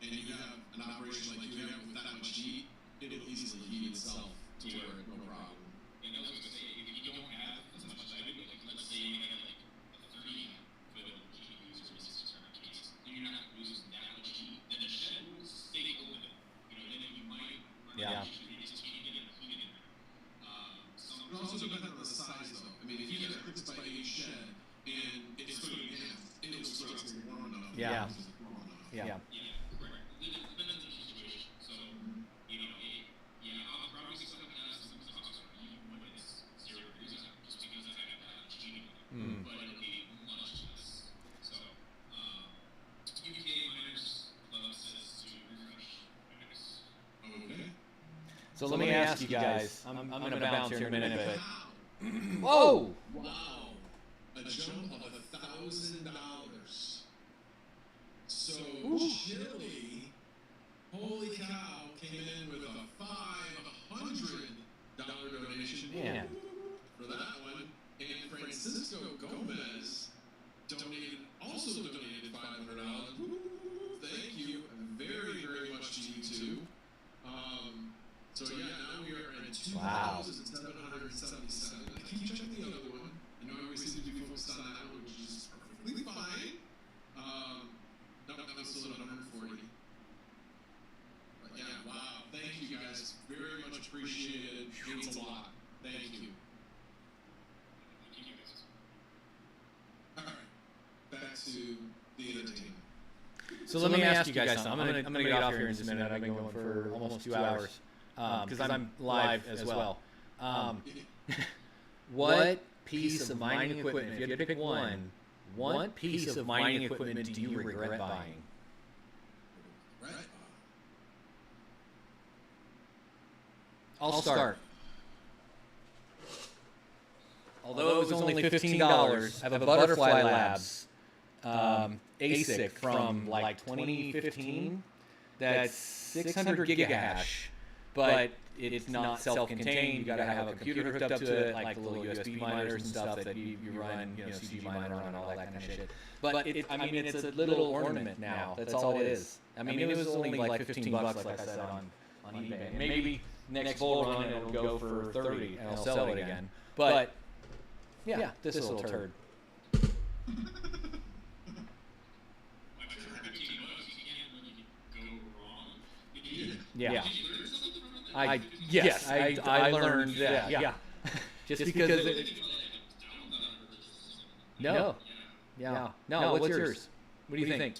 and you have an operation like you have with that much heat, it'll easily heat itself to where no problem. And I was going to say, if you don't have as much as I would, like, let's say you have like a 30 foot heat user or 600 case, and you're not using that much heat, then the shed will stay open. Then you might run out of heat, you just can't get it in there. It also depends on the size, though. I mean, if you have a 6 by 8 shed and it's put in half, it'll start to get warm enough. Yeah. Yeah, correct. Depends on the situation. So, I'll probably see something else in the house when it's 0 degrees out, just because I have that much heat in it. But it'll be much less. So, UVA minus plus says to refresh. Okay. So let me ask you guys. I'm going to bounce here in a minute, but whoa! Wow. A jump of $1,000. So Chili, holy cow, came in with a $500 donation for that one. And Francisco Gomez also donated $500. Woo, thank you very, very much to you two. So now we are at 2,777. I keep checking the other one. I know everybody seems to be focused on that one, which is perfectly fine. I'm still at 140. But wow. Thank you guys. Very much appreciated. Means a lot. Thank you. All right. Back to the entertainment. So let me ask you guys something. I'm gonna get off here in just a minute. I've been going for almost 2 hours because I'm live as well. What piece of mining equipment, if you had to pick one, what piece of mining equipment do you regret buying? I'll start. Although it was only $15, I have a Butterfly Labs ASIC from like 2015 that's 600 gigahash, but it's not self-contained. You got to have a computer hooked up to it, like the little USB miners and stuff that you run, CG miner on and all that kind of shit. But it's a little ornament now. That's all it is. I mean, it was only like $15, like I said on eBay. Maybe next bull run it'll go for 30 and I'll sell it again. But yeah, this little turd. Yeah. I learned that. Yeah. Just because it. No. Yeah. No. What's yours? What do you think?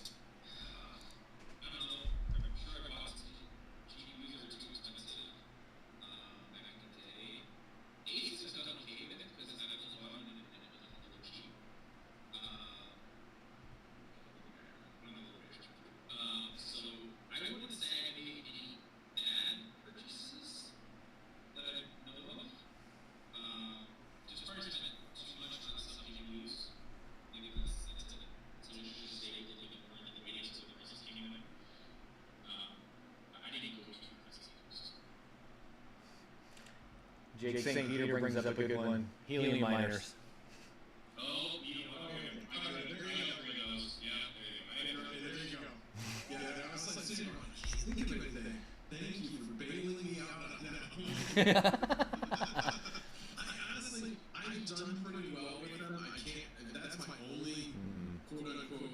Jake St. Peter brings up a good one. Helium miners. Oh, there you go. Yeah, I was like, think of anything. Thank you for bailing me out on that. Honestly, I've done pretty well with them. I can't. That's my only quote unquote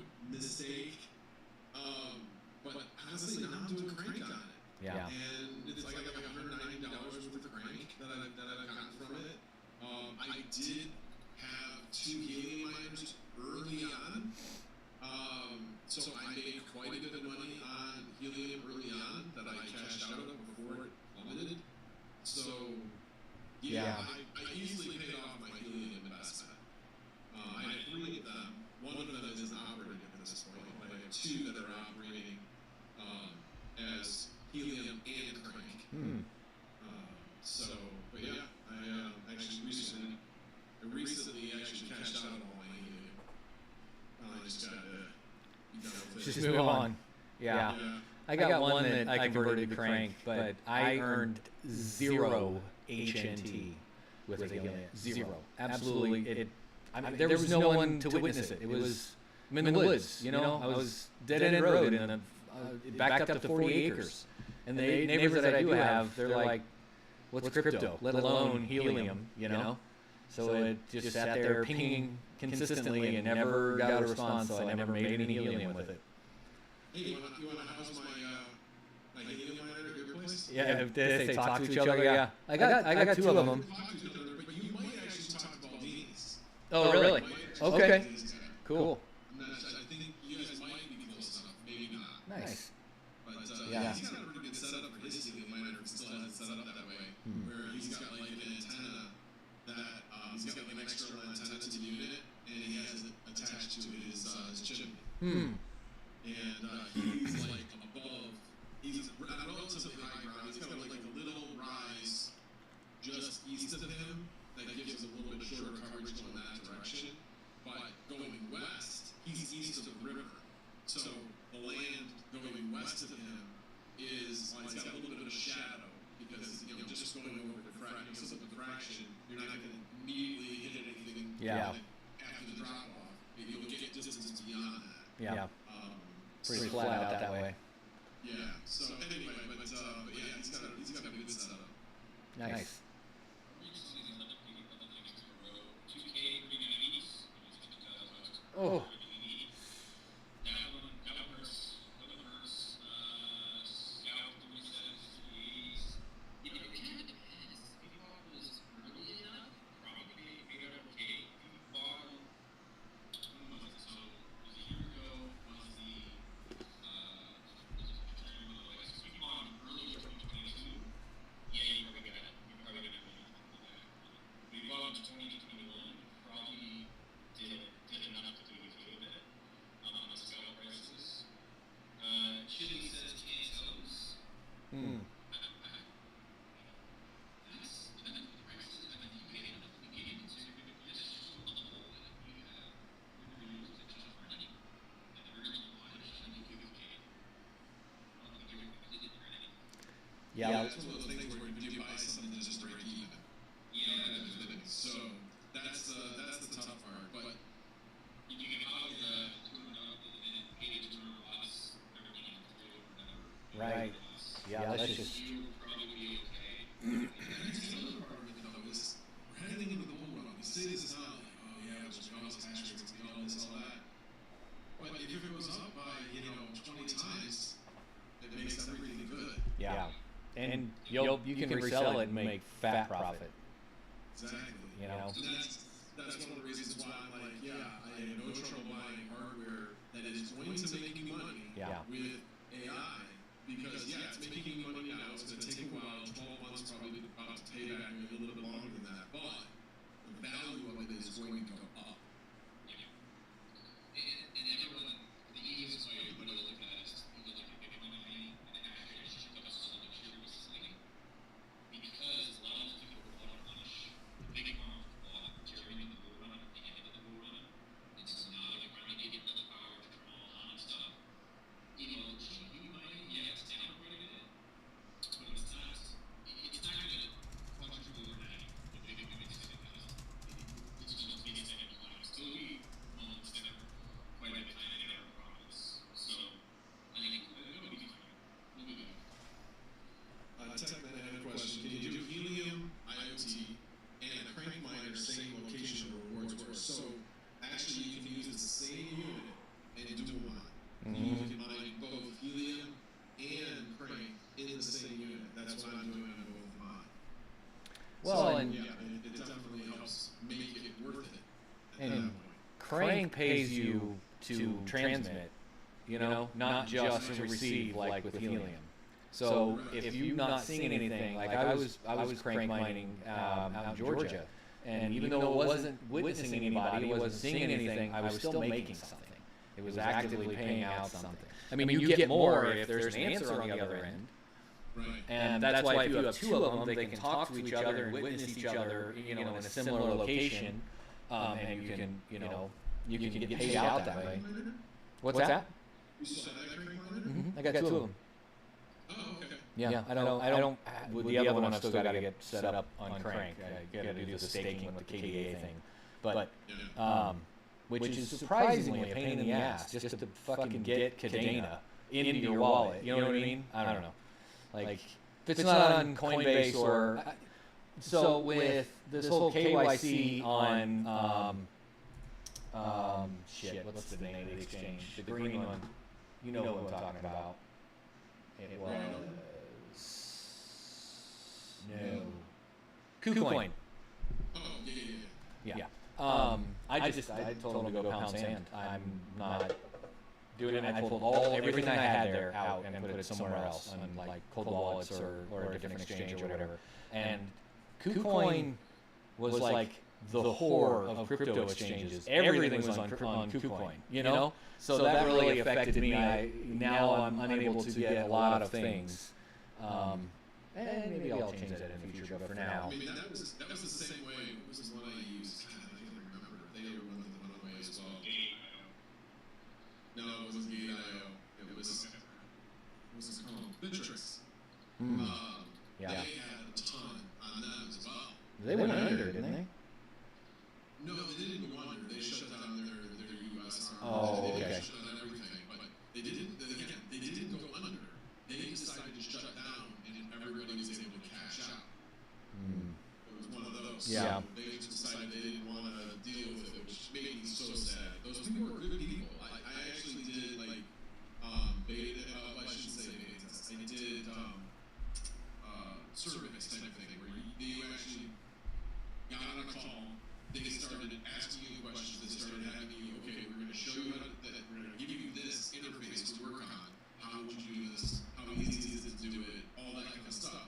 So I made quite a bit of money on helium early on that I cashed out of before it plummeted. So yeah, I easily paid off my helium investment. I had 3 of them. One of them isn't operating at this point, but I have 2 that are operating as helium and crank. So, but yeah, I actually recently actually cashed out all my helium. I just got to, Just move on. Yeah. I got one that I converted to crank, but I earned 0 HNT with helium. 0. Absolutely. There was no one to witness it. It was I'm in the woods. You know, I was dead end road, and it backed up to 40 acres. And the neighbors that I do have, they're like, "What's crypto? Let alone helium?" You know. So it just sat there pinging consistently and never got a response. So I never made any helium with it. Hey, you want to house my helium miner at your place? Yeah, if they talk to each other, yeah. I got 2 of them. Talk to each other, but you might actually talk about these. Oh, really? Okay. Cool. I think you guys might be close enough, maybe not. Nice. But Yeah. he's got a pretty good setup for his helium miner if he still has it set up that way, where he's got like an antenna that he's got like an external antenna to the unit, and he has it attached to his chimney. And he's like above, he's at relatively high ground. He's got like a little rise just east of him that gives a little bit shorter coverage going that direction. But going west, he's east of the river. So the land going west of him is, it's got a little bit of a shadow because, just going over the fraction, you're not going to immediately hit anything after the drop off. You'll get distance beyond that. Yeah. Pretty flat out that way. Yeah. So anyway, but yeah, he's got a good setup. Nice. Oh. Yeah. It's one of those things where you buy something to just break even. So that's the tough part. But you can always tune up and pay to turn less. Right. Yeah, that's just. You'll probably be okay. That's the other part of it, though, is we're heading into the home run. We say this is not like, oh yeah, we'll just bounce hash rates, we all this, all that. But if it goes up by, 20 times, it makes everything good. Yeah. And you can resell it and make fat profit. Exactly. So that's one of the reasons why I'm like, I have no trouble buying hardware that is going to make me money with AI. Because, it's making me money now. It's going to take a while. 12 months probably about to pay back, maybe a little bit longer than that. But the value of it is going to go up. And everyone, the easiest way to look at that is people look at Bitcoin mining and actually shift up so much here recently. Because a lot of people want to punish the big farm during the bull run, at the end of the bull run. And so now they're trying to get the power to turn all on and stuff. GPU mining, it's down quite a bit. But it's not going to quadruple overnight. It's just being extended cloud. Still be extended quite a bit of time in our profits. So I think it'll be fine. We'll be good. Techman, I have a question. Can you do helium, IoT, and a crank miner same location rewards were? So actually you can use the same unit and dual mine. You can mine both helium and crank in the same unit. That's what I'm doing on both mine. Well, so, and it definitely helps make it worth it at and that point. crank pays you to transmit. not just to receive like with helium. So if you've not seen anything, like I was crank mining out in Georgia, and even though it wasn't witnessing anybody, it wasn't seeing anything, I was still making something. It was actively paying out something. I mean, you get more if there's an answer on the other end. Right. And that's why if you have two of them, they can talk to each other and witness each other, in a similar location, and you can, you can get paid out that way. What's that? You saw that crank monitor? I got two of them. Oh, okay. Yeah, I don't. With the other one, I've still got to get set up on crank. I got to do the staking with the KDA thing, but which is surprisingly a pain in the ass just to fucking get Kadena into your wallet. You know what I mean? I don't know. Like if it's not on Coinbase or so with this whole KYC on shit. What's the name of the exchange? The green one. You know what I'm talking about. It was no KuCoin. Oh, yeah. I told him to go pound sand. I'm not doing it. I pulled everything I had there out and put it somewhere else on like cold wallets or a different exchange or whatever. And KuCoin was like the whore of crypto exchanges. Everything was on KuCoin, So that really affected me. Now I'm unable to get a lot of things. And maybe I'll change that in the future, but for now. I mean, that was the same way. What was the one I used? God, I can't remember. They were one of the ways as well. No, it wasn't Gate.io. It was, what was it called? Bitrix. Yeah. They had a ton on them as well. They went under, didn't they? No, they didn't go under. They shut down their US arm. Oh, okay. They shut down everything, but they didn't go under. They decided to shut down, and everybody was able to cash out. It was one of those. Yeah. So they just decided they didn't want to deal with it, which made me so sad. Those people were good people. I actually did like beta. I shouldn't say beta tests. I did surveys type of thing where you actually got on a call. They started asking you questions. They started having you, okay, we're going to show you that we're going to give you this interface to work on. How would you do this? How easy is it to do it? All that kind of stuff.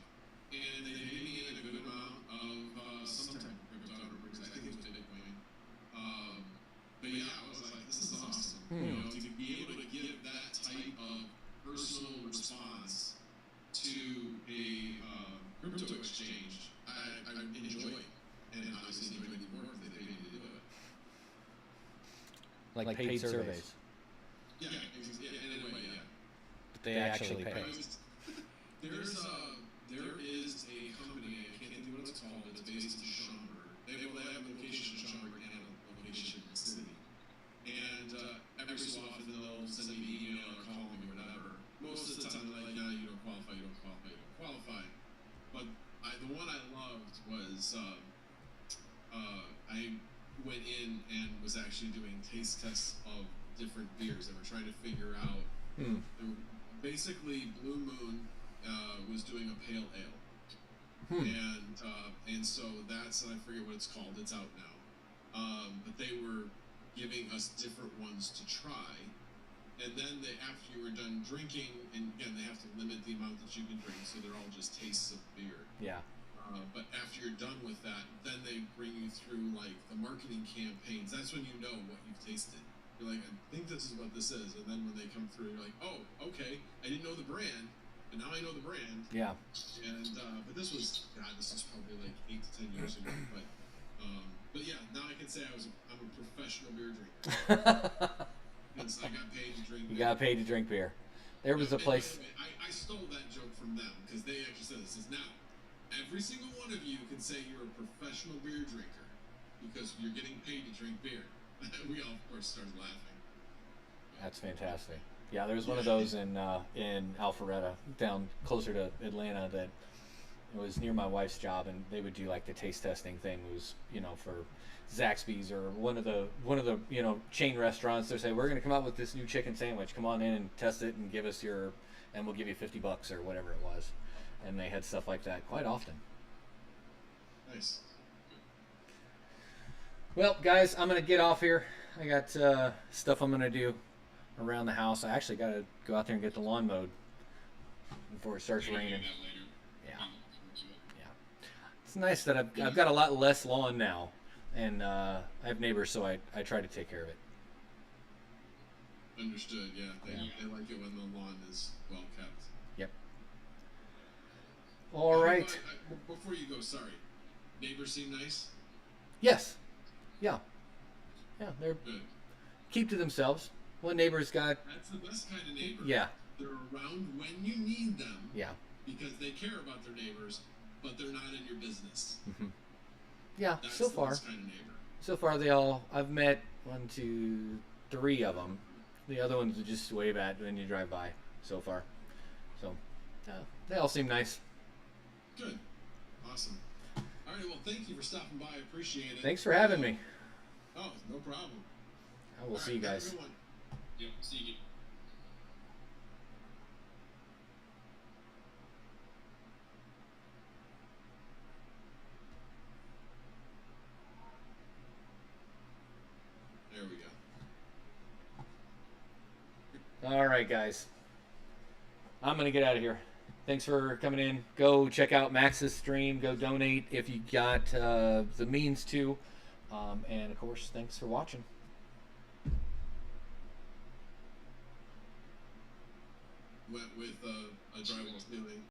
And they gave me a good amount of some type of crypto, I think it was Bitcoin. But yeah, I was like, this is awesome. To be able to give that type of personal response to a crypto exchange, I enjoy it. And obviously enjoy the work that they need to do it. Like paid surveys. Yeah, anyway, yeah. But they actually pay. There is a company, I can't think of what it's called, it's based in Schaumburg. They have a location in Schaumburg and a location in the city. And every so often they'll send me an email or call me or whatever. Most of the time they're like, you don't qualify. But the one I loved was I went in and was actually doing taste tests of different beers. They were trying to figure out. Basically, Blue Moon was doing a pale ale, and so that's, I forget what it's called. It's out now. But they were giving us different ones to try, and then after you were done drinking, and again they have to limit the amount that you can drink, so they're all just tastes of beer. Yeah. But after you're done with that, then they bring you through like the marketing campaigns. That's when you know what you've tasted. You're like, I think this is what this is. And then when they come through, you're like, oh, okay, I didn't know the brand, but now I know the brand. Yeah. And but this was probably like 8 to 10 years ago. But yeah, now I can say I'm a professional beer drinker. Because I got paid to drink beer. You got paid to drink beer. There was a place. I stole that joke from them because they actually said this. Now, every single one of you can say you're a professional beer drinker because you're getting paid to drink beer. We all, of course, started laughing. That's fantastic. Yeah, there was one of those in Alpharetta, down closer to Atlanta, that it was near my wife's job, and they would do like the taste testing thing. It was, for Zaxby's or one of the chain restaurants. They say, we're going to come out with this new chicken sandwich. Come on in and test it and give us and we'll give you $50 or whatever it was. And they had stuff like that quite often. Nice. Well, guys, I'm going to get off here. I got stuff I'm going to do. around the house. I actually got to go out there and get the lawn mowed before it starts We're gonna do raining. that later. Yeah. Looking forward to it. Yeah. It's nice that I've got a lot less lawn now, and I have neighbors, so I try to take care of it. Understood. Yeah, they like it when the lawn is well kept. Yep. All right. Before you go, sorry. Neighbors seem nice. Yes. Yeah. Yeah. They're Good. keep to themselves. One neighbor's got. That's the best kind of neighbor. Yeah. They're around when you need them. Yeah. Because they care about their neighbors, but they're not in your business. Mm-hmm. Yeah. That's So the far. best kind of neighbor. So far, I've met 1, 2, 3 of them. The other ones are just wave at when you drive by. So far, so they all seem nice. Good. Awesome. All right. Well, thank you for stopping by. I appreciate it. Thanks for having me. Oh, no problem. I will All see you right, have a guys. good one. Yep. See you. There we go. All right, guys. I'm gonna get out of here. Thanks for coming in. Go check out Max's stream. Go donate if you got the means to. And of course, thanks for watching. Went with a drywall ceiling.